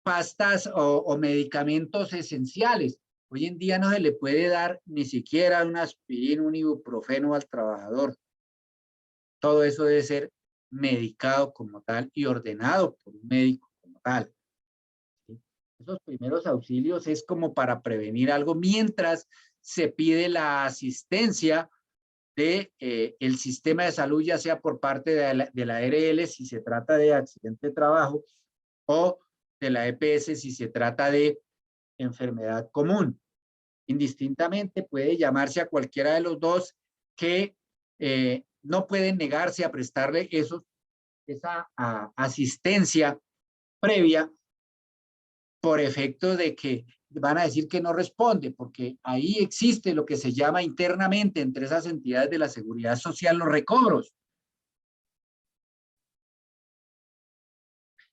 Speaker 3: pastas o medicamentos esenciales. Hoy en día no se le puede dar ni siquiera una aspirina, un ibuprofeno al trabajador. Todo eso debe ser medicado como tal y ordenado por un médico como tal. ¿Sí? Esos primeros auxilios es como para prevenir algo mientras se pide la asistencia de el sistema de salud, ya sea por parte de la ARL si se trata de accidente de trabajo o de la EPS si se trata de enfermedad común. Indistintamente puede llamarse a cualquiera de los dos que no pueden negarse a prestarle esa asistencia previa por efecto de que van a decir que no responde, porque ahí existe lo que se llama internamente entre esas entidades de la seguridad social los recobros,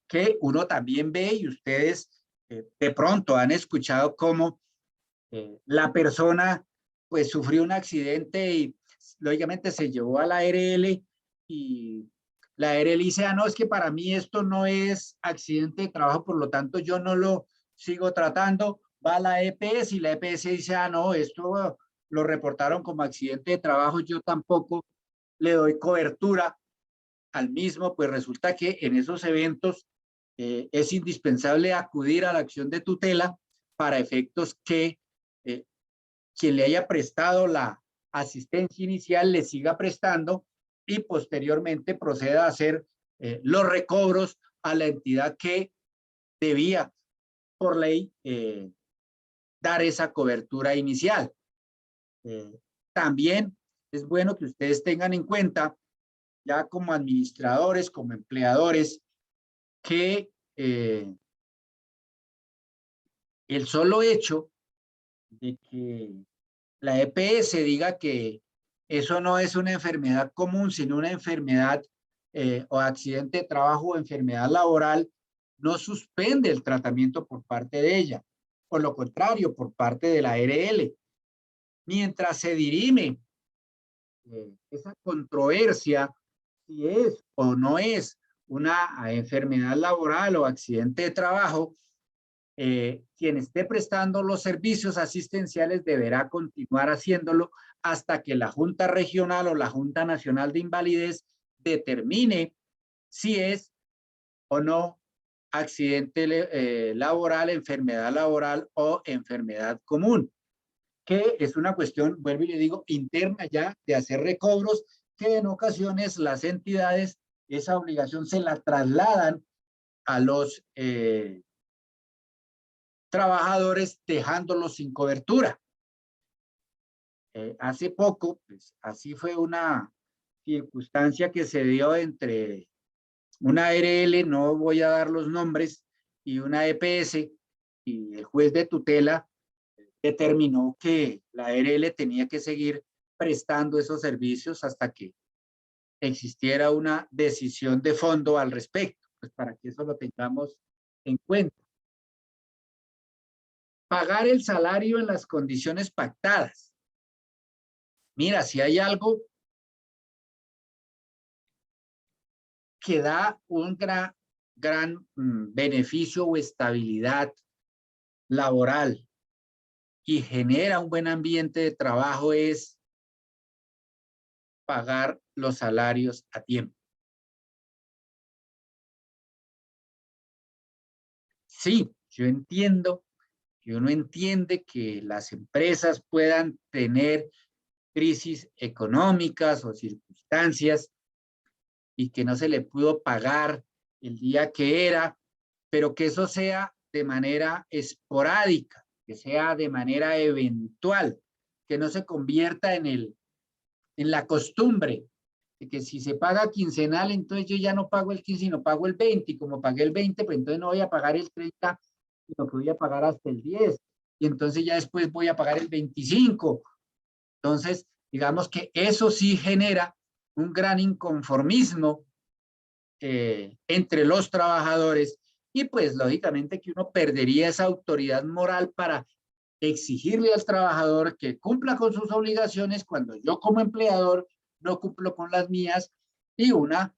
Speaker 3: que uno también ve y ustedes de pronto han escuchado cómo la persona pues sufrió un accidente y lógicamente se llevó a la ARL y la ARL dice, no, es que para mí esto no es accidente de trabajo, por lo tanto yo no lo sigo tratando. Va a la EPS y la EPS dice, no, esto lo reportaron como accidente de trabajo, yo tampoco le doy cobertura al mismo, pues resulta que en esos eventos es indispensable acudir a la acción de tutela para efectos que quien le haya prestado la asistencia inicial le siga prestando y posteriormente proceda a hacer los recobros a la entidad que debía por ley dar esa cobertura inicial. También es bueno que ustedes tengan en cuenta, ya como administradores, como empleadores, que el solo hecho de que la EPS diga que eso no es una enfermedad común, sino una enfermedad o accidente de trabajo o enfermedad laboral, no suspende el tratamiento por parte de ella. Por lo contrario, por parte de la ARL. Mientras se dirime esa controversia, si es o no es una enfermedad laboral o accidente de trabajo, quien esté prestando los servicios asistenciales deberá continuar haciéndolo hasta que la Junta Regional o la Junta Nacional de Invalidez determine si es o no accidente laboral, enfermedad laboral o enfermedad común, que es una cuestión, vuelvo y le digo, interna ya de hacer recobros, que en ocasiones las entidades esa obligación se la trasladan a los trabajadores dejándolos sin cobertura. Hace poco, pues así fue una circunstancia que se dio entre una ARL, no voy a dar los nombres, y una EPS, y el juez de tutela determinó que la ARL tenía que seguir prestando esos servicios hasta que existiera una decisión de fondo al respecto, pues para que eso lo tengamos en cuenta. Pagar el salario en las condiciones pactadas. Mira, si hay algo que da un gran beneficio o estabilidad laboral y genera un buen ambiente de trabajo es pagar los salarios a tiempo. Sí, yo entiendo que uno entiende que las empresas puedan tener crisis económicas o circunstancias y que no se le pudo pagar el día que era, pero que eso sea de manera esporádica, que sea de manera eventual, que no se convierta en la costumbre, de que si se paga quincenal, entonces yo ya no pago el 15, sino pago el 20, y como pagué el 20, pues entonces no voy a pagar el 30, sino que voy a pagar hasta el 10, y entonces ya después voy a pagar el 25. Entonces, digamos que eso sí genera un gran inconformismo entre los trabajadores, y pues lógicamente que uno perdería esa autoridad moral para exigirle al trabajador que cumpla con sus obligaciones cuando yo como empleador no cumplo con las mías, y una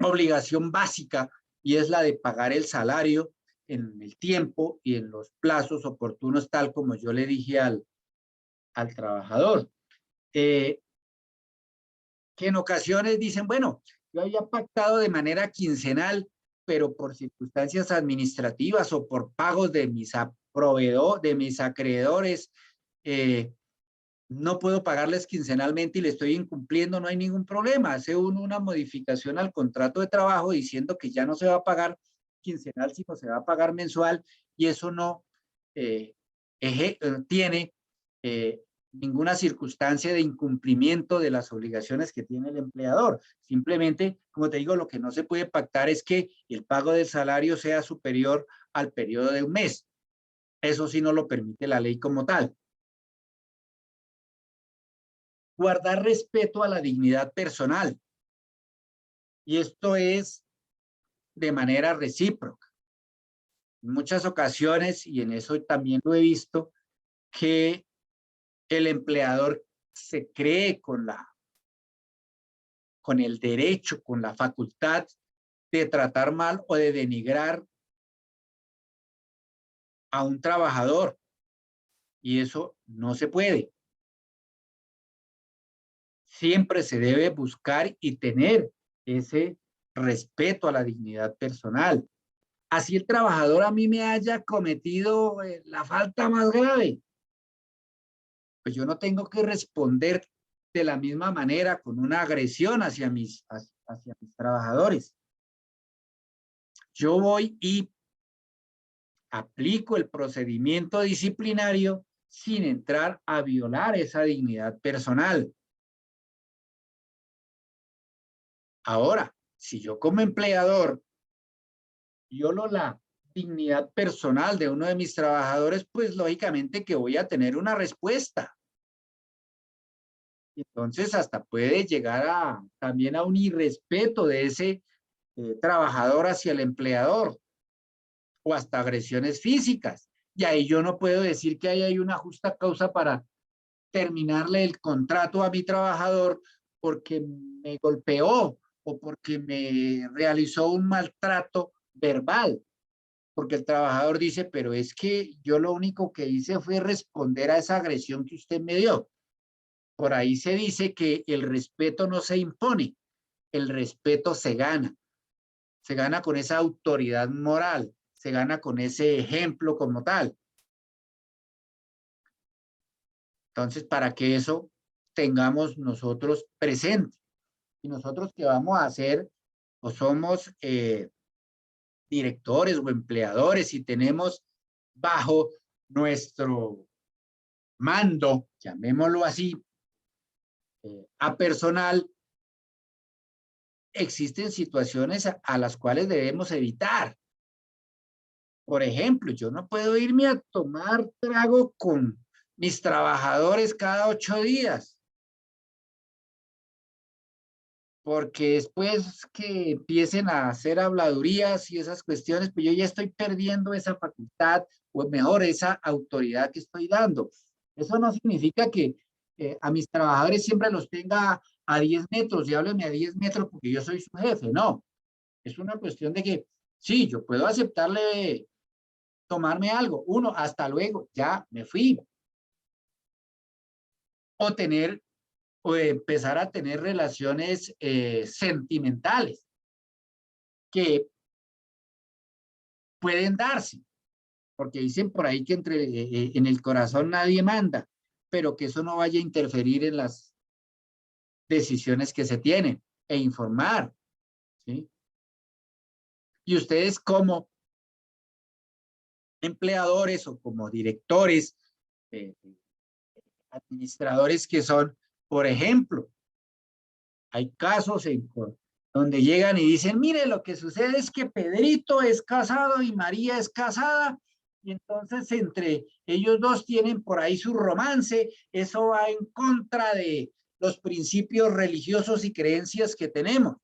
Speaker 3: obligación básica, y es la de pagar el salario en el tiempo y en los plazos oportunos, tal como yo le dije al trabajador. Que en ocasiones dicen, bueno, yo había pactado de manera quincenal, pero por circunstancias administrativas o por pagos de mis proveedores, de mis acreedores, no puedo pagarles quincenalmente y le estoy incumpliendo, no hay ningún problema. Hace uno una modificación al contrato de trabajo diciendo que ya no se va a pagar quincenal, sino se va a pagar mensual, y eso no tiene ninguna circunstancia de incumplimiento de las obligaciones que tiene el empleador. Simplemente, como te digo, lo que no se puede pactar es que el pago del salario sea superior al periodo de un mes. Eso sí no lo permite la ley como tal. Guardar respeto a la dignidad personal. Y esto es de manera recíproca. En muchas ocasiones, y en eso también lo he visto, que el empleador se cree con el derecho, con la facultad de tratar mal o de denigrar a un trabajador. Y eso no se puede. Siempre se debe buscar y tener ese respeto a la dignidad personal. Así el trabajador a mí me haya cometido la falta más grave, pues yo no tengo que responder de la misma manera con una agresión hacia mis trabajadores. Yo voy y aplico el procedimiento disciplinario sin entrar a violar esa dignidad personal. Ahora, si yo como empleador violo la dignidad personal de uno de mis trabajadores, pues lógicamente que voy a tener una respuesta. Entonces hasta puede llegar también a un irrespeto de ese trabajador hacia el empleador, o hasta agresiones físicas. Y ahí yo no puedo decir que ahí hay una justa causa para terminarle el contrato a mi trabajador porque me golpeó o porque me realizó un maltrato verbal. Porque el trabajador dice, pero es que yo lo único que hice fue responder a esa agresión que usted me dio. Por ahí se dice que el respeto no se impone, el respeto se gana. Se gana con esa autoridad moral, se gana con ese ejemplo como tal. Entonces, para que eso tengamos nosotros presente. Y nosotros que vamos a hacer, o somos directores o empleadores, y tenemos bajo nuestro mando, llamémoslo así, a personal, existen situaciones a las cuales debemos evitar. Por ejemplo, yo no puedo irme a tomar trago con mis trabajadores cada 8 días. Porque después que empiecen a hacer habladurías y esas cuestiones, pues yo ya estoy perdiendo esa facultad, o mejor, esa autoridad que estoy dando. Eso no significa que a mis trabajadores siempre los tenga a 10 metros y háblenme a 10 metros porque yo soy su jefe. No, es una cuestión de que sí, yo puedo aceptarle tomarme algo. Uno, hasta luego, ya me fui. O tener, o empezar a tener relaciones sentimentales que pueden darse, porque dicen por ahí que en el corazón nadie manda, pero que eso no vaya a interferir en las decisiones que se tienen, e informar, ¿sí? Y ustedes como empleadores o como directores, administradores que son, Por ejemplo, hay casos donde llegan y dicen, mire, lo que sucede es que Pedrito es casado y María es casada, y entonces entre ellos dos tienen por ahí su romance. Eso va en contra de los principios religiosos y creencias que tenemos.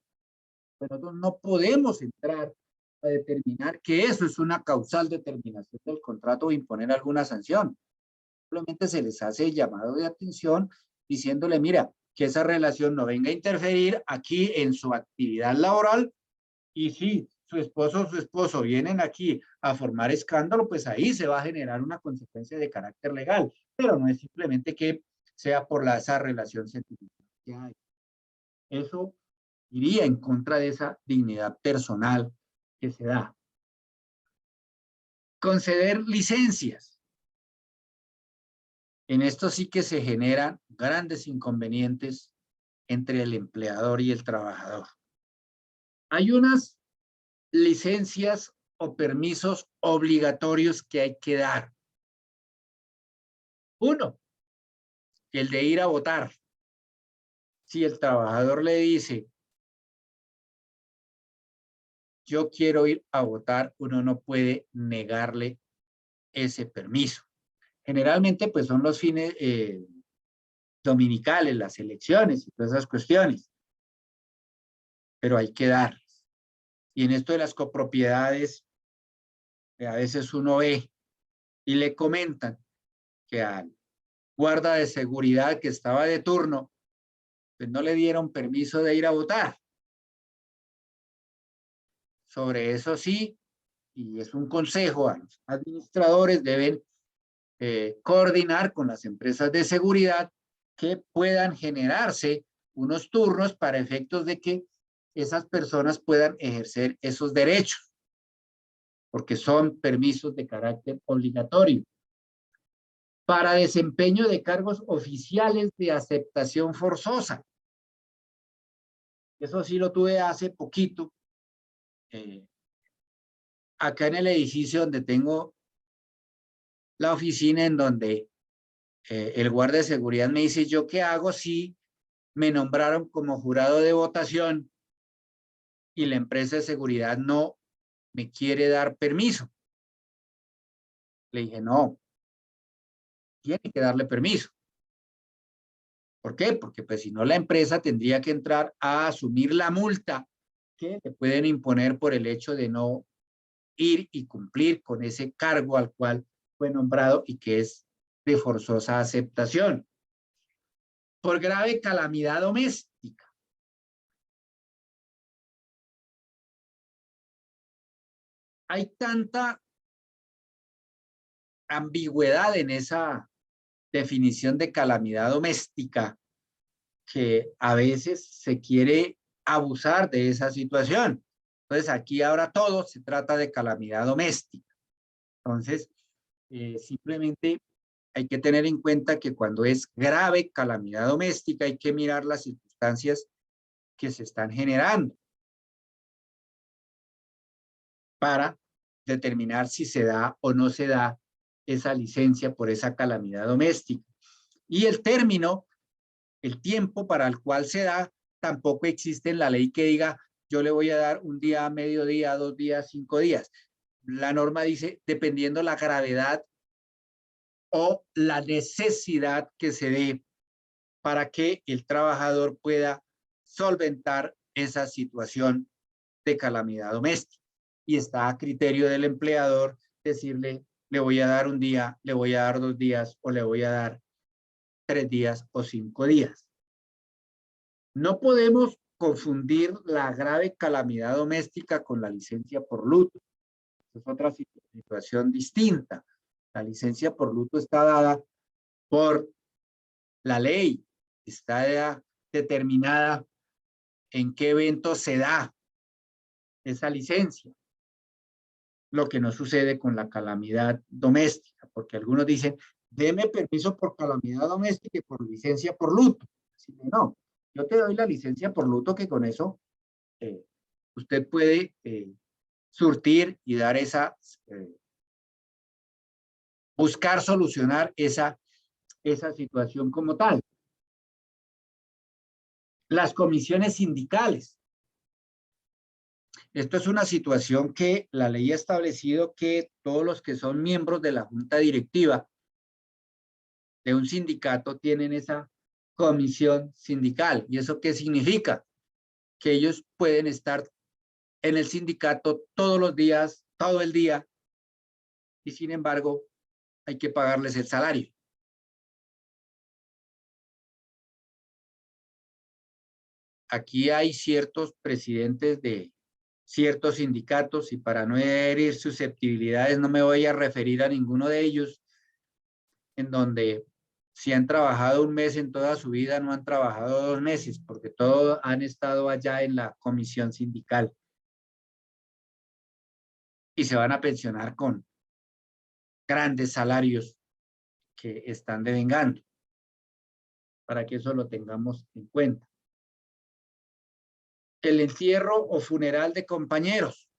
Speaker 3: Pero no podemos entrar a determinar que eso es una causal determinación del contrato o imponer alguna sanción. Simplemente se les hace el llamado de atención diciéndole, mira, que esa relación no venga a interferir aquí en su actividad laboral, y si su esposo o su esposo vienen aquí a formar escándalo, pues ahí se va a generar una consecuencia de carácter legal, pero no es simplemente que sea por esa relación sentimental que hay. Eso iría en contra de esa dignidad personal que se da. Conceder licencias. En esto sí que se generan grandes inconvenientes entre el empleador y el trabajador. Hay unas licencias o permisos obligatorios que hay que dar. Uno, el de ir a votar. Si el trabajador le dice, yo quiero ir a votar, uno no puede negarle ese permiso. Generalmente, pues son los fines dominicales, las elecciones y todas esas cuestiones. Pero hay que darles. Y en esto de las copropiedades, a veces uno ve y le comentan que al guarda de seguridad que estaba de turno, pues no le dieron permiso de ir a votar. Sobre eso sí, y es un consejo a los administradores, deben coordinar con las empresas de seguridad que puedan generarse unos turnos para efectos de que esas personas puedan ejercer esos derechos, porque son permisos de carácter obligatorio. Para desempeño de cargos oficiales de aceptación forzosa. Eso sí lo tuve hace poquito, acá en el edificio donde tengo la oficina, en donde el guardia de seguridad me dice, ¿yo qué hago si me nombraron como jurado de votación y la empresa de seguridad no me quiere dar permiso? Le dije, no, tiene que darle permiso. ¿Por qué? Porque pues si no, la empresa tendría que entrar a asumir la multa que le pueden imponer por el hecho de no ir y cumplir con ese cargo al cual fue nombrado y que es de forzosa aceptación. Por grave calamidad doméstica. Hay tanta ambigüedad en esa definición de calamidad doméstica que a veces se quiere abusar de esa situación. Entonces aquí ahora todo se trata de calamidad doméstica. Entonces, simplemente hay que tener en cuenta que cuando es grave calamidad doméstica hay que mirar las circunstancias que se están generando para determinar si se da o no se da esa licencia por esa calamidad doméstica. Y el término, el tiempo para el cual se da, tampoco existe en la ley que diga yo le voy a dar un día, mediodía, 2 días, 5 días. La norma dice dependiendo la gravedad o la necesidad que se dé para que el trabajador pueda solventar esa situación de calamidad doméstica. Y está a criterio del empleador decirle, le voy a dar un día, le voy a dar 2 días o le voy a dar 3 días o 5 días. No podemos confundir la grave calamidad doméstica con la licencia por luto. Es otra situación distinta. La licencia por luto está dada por la ley, está determinada en qué evento se da esa licencia. Lo que no sucede con la calamidad doméstica, porque algunos dicen, deme permiso por calamidad doméstica y por licencia por luto. Así que no, yo te doy la licencia por luto, que con eso usted puede surtir y dar esa, buscar solucionar esa situación como tal. Las comisiones sindicales. Esto es una situación que la ley ha establecido que todos los que son miembros de la junta directiva de un sindicato tienen esa comisión sindical. ¿Y eso qué significa? Que ellos pueden estar en el sindicato todos los días, todo el día, y sin embargo hay que pagarles el salario. Aquí hay ciertos presidentes de ciertos sindicatos y para no herir susceptibilidades no me voy a referir a ninguno de ellos, en donde si han trabajado un mes en toda su vida no han trabajado 2 meses porque todos han estado allá en la comisión sindical y se van a pensionar con grandes salarios que están devengando, para que eso lo tengamos en cuenta. El entierro o funeral de compañeros.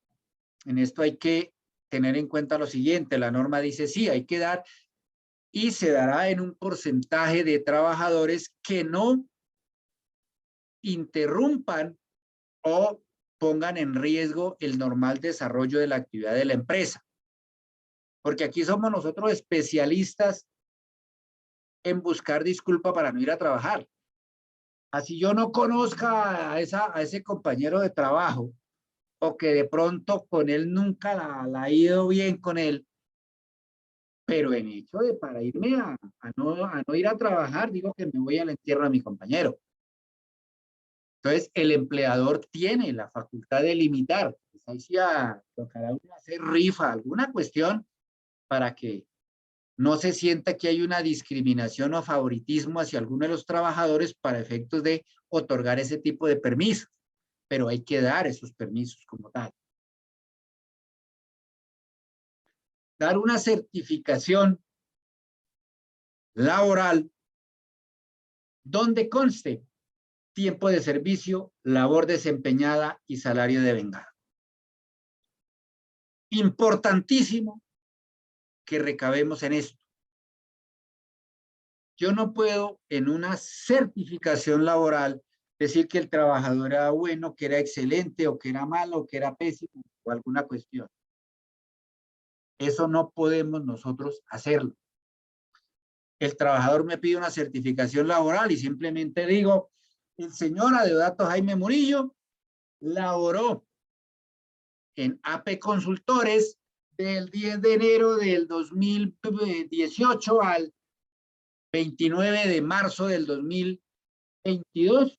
Speaker 3: En esto hay que tener en cuenta lo siguiente, la norma dice sí, hay que dar y se dará en un porcentaje de trabajadores que no interrumpan o pongan en riesgo el normal desarrollo de la actividad de la empresa. Porque aquí somos nosotros especialistas en buscar disculpa para no ir a trabajar. Así yo no conozca a ese compañero de trabajo o que de pronto con él nunca la ha ido bien con él, pero en hecho de para irme a no ir a trabajar, digo que me voy al entierro de mi compañero. Entonces, el empleador tiene la facultad de limitar. Pues ahí sí tocará hacer rifa, alguna cuestión para que no se sienta que hay una discriminación o favoritismo hacia alguno de los trabajadores para efectos de otorgar ese tipo de permisos, pero hay que dar esos permisos como tal. Dar una certificación laboral donde conste tiempo de servicio, labor desempeñada y salario devengado. Importantísimo que recabemos en esto. Yo no puedo en una certificación laboral decir que el trabajador era bueno, que era excelente, o que era malo, o que era pésimo, o alguna cuestión. Eso no podemos nosotros hacerlo. El trabajador me pide una certificación laboral y simplemente digo, el señor Adeodato Jaime Murillo laboró en AP Consultores del 10 de enero del 2018 al 29 de marzo del 2022,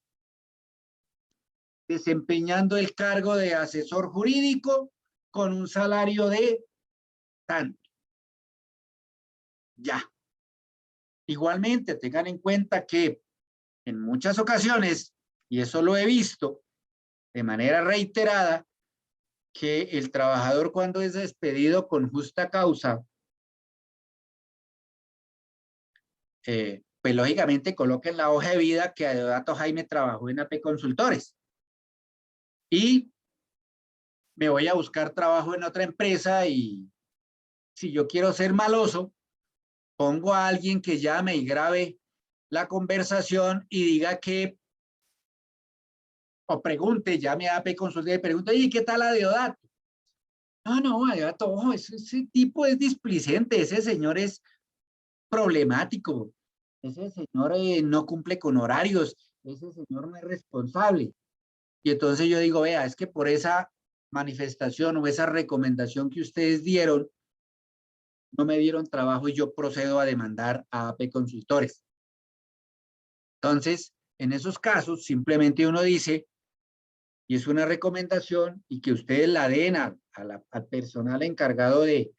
Speaker 3: desempeñando el cargo de asesor jurídico con un salario de tanto. Ya. Igualmente, tengan en cuenta que en muchas ocasiones, y eso lo he visto de manera reiterada, que el trabajador cuando es despedido con justa causa, pues lógicamente coloca en la hoja de vida que Adeodato Jaime trabajó en AP Consultores y me voy a buscar trabajo en otra empresa y si yo quiero ser maloso, pongo a alguien que llame y grabe la conversación y diga que, o pregunte, llame a AP Consultores y pregunte, ¿y qué tal Adeodato? No, Adeodato, ojo, ese tipo es displicente, ese señor es problemático, ese señor no cumple con horarios, ese señor no es responsable. Y entonces yo digo, vea, es que por esa manifestación o esa recomendación que ustedes dieron, no me dieron trabajo y yo procedo a demandar a AP Consultores. Entonces, en esos casos, simplemente uno dice, y es una recomendación, y que ustedes la den al personal encargado de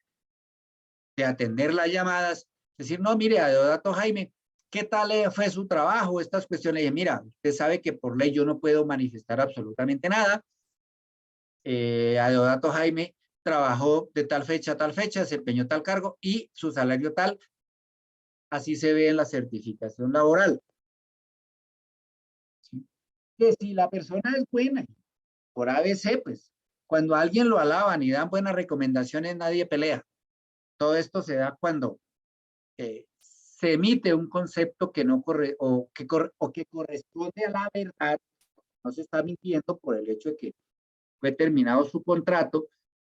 Speaker 3: atender las llamadas, decir, no, mire, Adeodato Jaime, ¿qué tal fue su trabajo? Estas cuestiones, y mira, usted sabe que por ley yo no puedo manifestar absolutamente nada. Adeodato Jaime trabajó de tal fecha a tal fecha, desempeñó tal cargo y su salario tal, así se ve en la certificación laboral. ¿Sí? Que si la persona es buena, por ABC, pues, cuando a alguien lo alaban y dan buenas recomendaciones, nadie pelea. Todo esto se da cuando se emite un concepto que no que corresponde a la verdad, no se está mintiendo por el hecho de que fue terminado su contrato,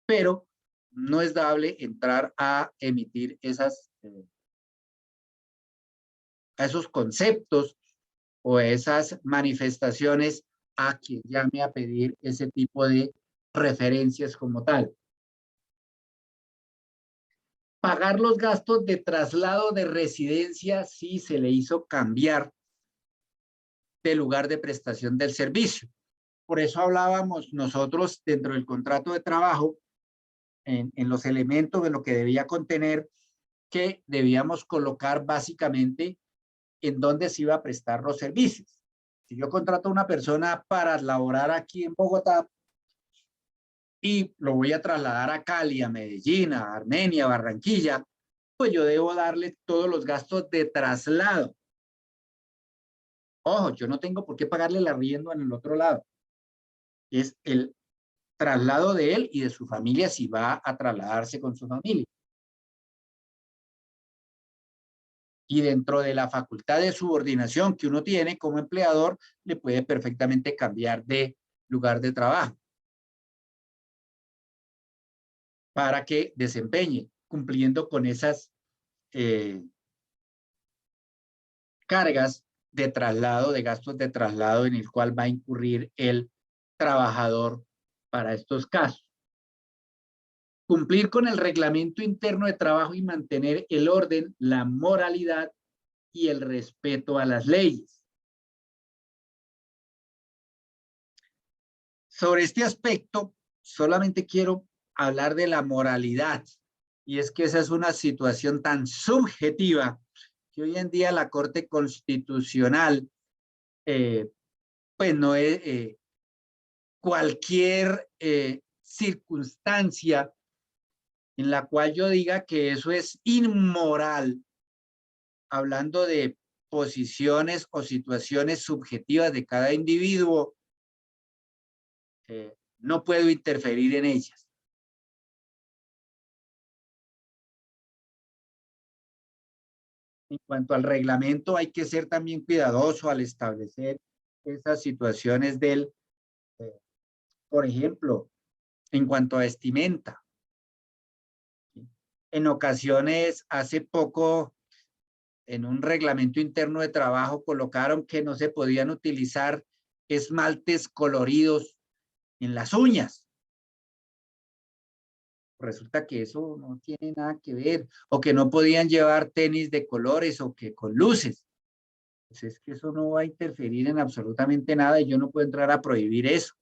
Speaker 3: pero no es dable entrar a emitir esos conceptos o esas manifestaciones a quien llame a pedir ese tipo de referencias como tal. Pagar los gastos de traslado de residencia si se le hizo cambiar de lugar de prestación del servicio. Por eso hablábamos nosotros dentro del contrato de trabajo, en los elementos de lo que debía contener, que debíamos colocar básicamente en dónde se iba a prestar los servicios. Si yo contrato a una persona para laborar aquí en Bogotá y lo voy a trasladar a Cali, a Medellín, a Armenia, a Barranquilla, pues yo debo darle todos los gastos de traslado. Ojo, yo no tengo por qué pagarle el arriendo en el otro lado. Es el traslado de él y de su familia si va a trasladarse con su familia. Y dentro de la facultad de subordinación que uno tiene como empleador, le puede perfectamente cambiar de lugar de trabajo para que desempeñe, cumpliendo con esas cargas de traslado, de gastos de traslado en el cual va a incurrir el trabajador para estos casos. Cumplir con el reglamento interno de trabajo y mantener el orden, la moralidad y el respeto a las leyes. Sobre este aspecto, solamente quiero hablar de la moralidad, y es que esa es una situación tan subjetiva que hoy en día la Corte Constitucional, pues no es cualquier circunstancia en la cual yo diga que eso es inmoral, hablando de posiciones o situaciones subjetivas de cada individuo, no puedo interferir en ellas. En cuanto al reglamento, hay que ser también cuidadoso al establecer esas situaciones del, por ejemplo, en cuanto a vestimenta. En ocasiones, hace poco, en un reglamento interno de trabajo, colocaron que no se podían utilizar esmaltes coloridos en las uñas. Resulta que eso no tiene nada que ver, o que no podían llevar tenis de colores o que con luces. Pues es que eso no va a interferir en absolutamente nada y yo no puedo entrar a prohibir eso.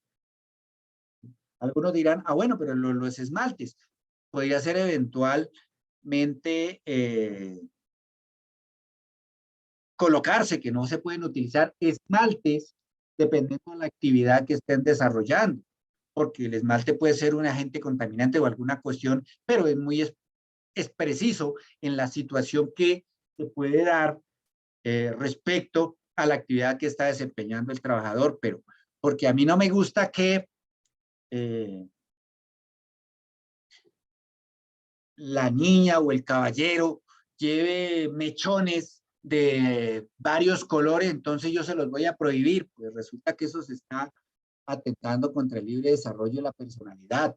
Speaker 3: Algunos dirán, ah, bueno, pero los esmaltes, podría ser eventualmente colocarse que no se pueden utilizar esmaltes dependiendo de la actividad que estén desarrollando, porque el esmalte puede ser un agente contaminante o alguna cuestión, pero es muy preciso en la situación que se puede dar respecto a la actividad que está desempeñando el trabajador, pero porque a mí no me gusta que la niña o el caballero lleve mechones de varios colores, entonces yo se los voy a prohibir, pues resulta que eso se está atentando contra el libre desarrollo de la personalidad.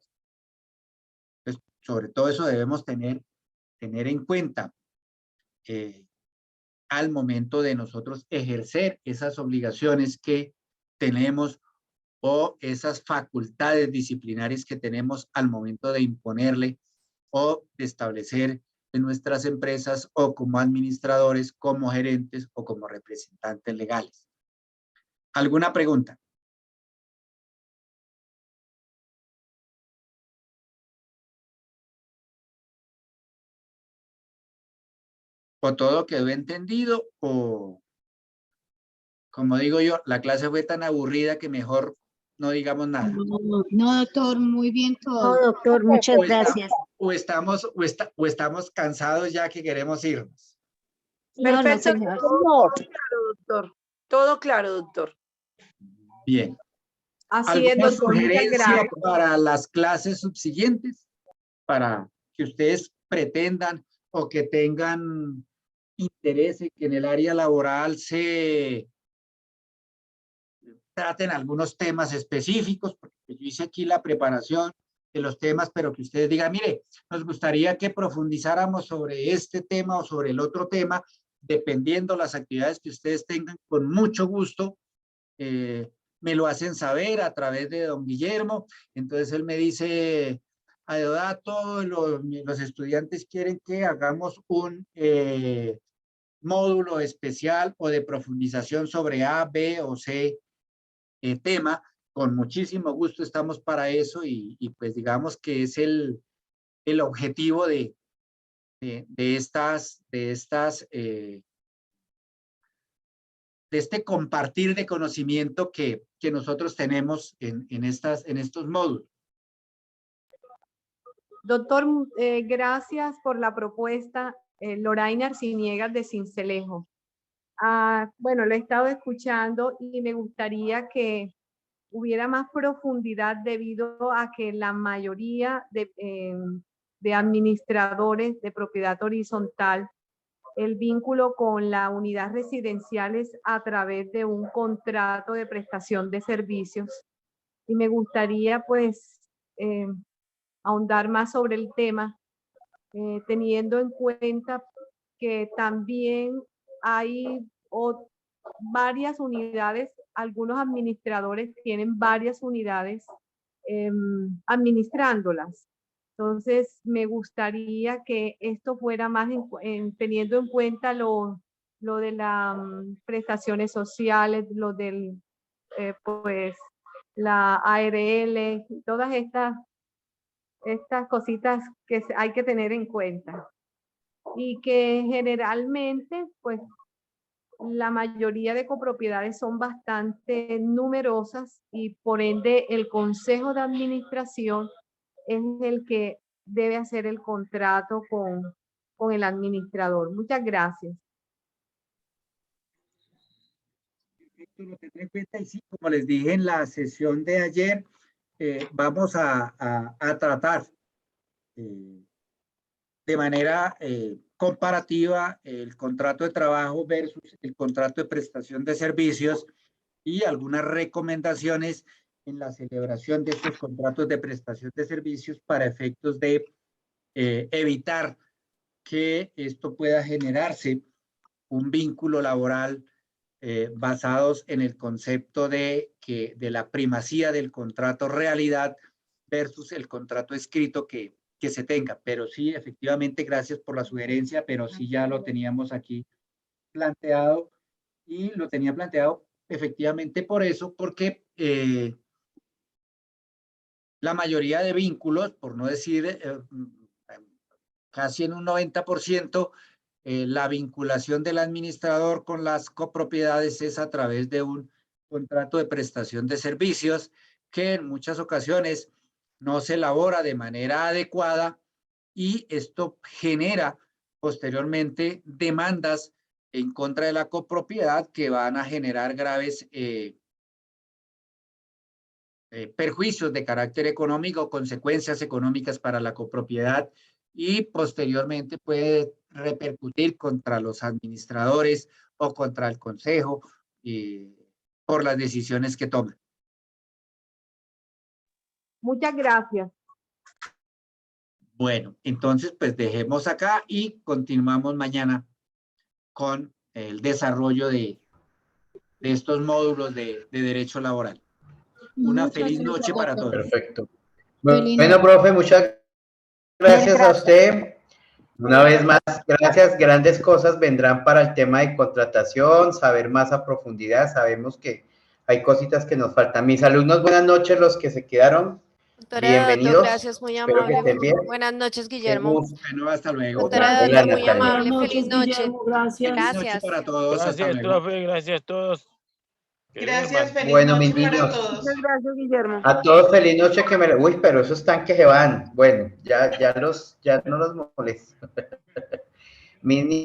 Speaker 3: Entonces, sobre todo eso debemos tener en cuenta al momento de nosotros ejercer esas obligaciones que tenemos o esas facultades disciplinarias que tenemos al momento de imponerle o de establecer en nuestras empresas o como administradores, como gerentes o como representantes legales. ¿Alguna pregunta? ¿O todo quedó entendido? ¿O, como digo yo, la clase fue tan aburrida que mejor no digamos nada?
Speaker 1: No, doctor, muy bien todo.
Speaker 9: No, doctor, muchas gracias.
Speaker 3: O estamos cansados ya que queremos irnos.
Speaker 1: No, no,
Speaker 10: Perfecto,
Speaker 1: señor.
Speaker 10: todo claro, doctor. Todo claro, doctor.
Speaker 3: Bien.
Speaker 10: Así es,
Speaker 3: ¿Alguna
Speaker 10: doctor. Muchas
Speaker 3: sugerencia
Speaker 10: gracias.
Speaker 3: para las clases subsiguientes? Para que ustedes pretendan o que tengan interese que en el área laboral se traten algunos temas específicos, porque yo hice aquí la preparación de los temas, pero que ustedes digan, mire, nos gustaría que profundizáramos sobre este tema o sobre el otro tema, dependiendo las actividades que ustedes tengan, con mucho gusto, me lo hacen saber a través de don Guillermo. Entonces él me dice, Adeodato, los estudiantes quieren que hagamos un módulo especial o de profundización sobre A, B o C tema. Con muchísimo gusto estamos para eso y pues digamos que es el objetivo de este compartir de conocimiento que nosotros tenemos en estos módulos.
Speaker 9: Doctor, gracias por la propuesta. Loraina Arciniegas de Sincelejo. Bueno, lo he estado escuchando y me gustaría que hubiera más profundidad debido a que la mayoría de administradores de propiedad horizontal, el vínculo con la unidad residencial es a través de un contrato de prestación de servicios. Y me gustaría pues ahondar más sobre el tema, teniendo en cuenta que también hay varias unidades, algunos administradores tienen varias unidades administrándolas. Entonces, me gustaría que esto fuera más teniendo en cuenta lo de las prestaciones sociales, lo del, pues, la ARL, todas estas cositas que hay que tener en cuenta. Y que generalmente, pues, la mayoría de copropiedades son bastante numerosas y por ende el consejo de administración es el que debe hacer el contrato con el administrador. Muchas gracias.
Speaker 3: Lo tendré en cuenta y sí, como les dije en la sesión de ayer, vamos a tratar de manera comparativa el contrato de trabajo versus el contrato de prestación de servicios y algunas recomendaciones en la celebración de estos contratos de prestación de servicios para efectos de evitar que esto pueda generarse un vínculo laboral basados en el concepto de la primacía del contrato realidad versus el contrato escrito que se tenga. Pero sí, efectivamente, gracias por la sugerencia, pero sí ya lo teníamos aquí planteado y lo tenía planteado efectivamente por eso, porque la mayoría de vínculos, por no decir casi en un 90%, la vinculación del administrador con las copropiedades es a través de un contrato de prestación de servicios que en muchas ocasiones no se elabora de manera adecuada y esto genera posteriormente demandas en contra de la copropiedad que van a generar graves perjuicios de carácter económico, consecuencias económicas para la copropiedad y posteriormente puede repercutir contra los administradores o contra el consejo por las decisiones que toman.
Speaker 9: Muchas gracias.
Speaker 3: Bueno, entonces pues dejemos acá y continuamos mañana con el desarrollo de estos módulos de derecho laboral. Una feliz noche para todos.
Speaker 11: Perfecto. Bueno, profe, muchas gracias a usted. Una vez más, gracias. Grandes cosas vendrán para el tema de contratación, saber más a profundidad. Sabemos que hay cositas que nos faltan. Mis alumnos, buenas noches, los que se quedaron.
Speaker 12: Doctora,
Speaker 11: bienvenidos.
Speaker 12: Gracias, muy
Speaker 11: Espero
Speaker 12: amable.
Speaker 11: que estén bien.
Speaker 12: Buenas noches, Guillermo.
Speaker 3: Bueno, hasta luego.
Speaker 12: Doctora,
Speaker 11: Hola,
Speaker 12: muy
Speaker 11: Natalia.
Speaker 12: amable.
Speaker 10: Buenas
Speaker 12: Feliz
Speaker 10: noches,
Speaker 12: noche.
Speaker 10: Guillermo, gracias.
Speaker 3: Feliz noche
Speaker 12: Gracias.
Speaker 3: para todos. Hasta
Speaker 7: Gracias,
Speaker 3: luego.
Speaker 7: profe, gracias a todos.
Speaker 8: Gracias, feliz
Speaker 11: Bueno,
Speaker 8: noche
Speaker 11: mis
Speaker 8: para
Speaker 11: niños.
Speaker 8: todos.
Speaker 10: Muchas gracias, Guillermo.
Speaker 11: A todos feliz noche que me... Uy, pero esos están que se van. Bueno, ya no los molesto. Mis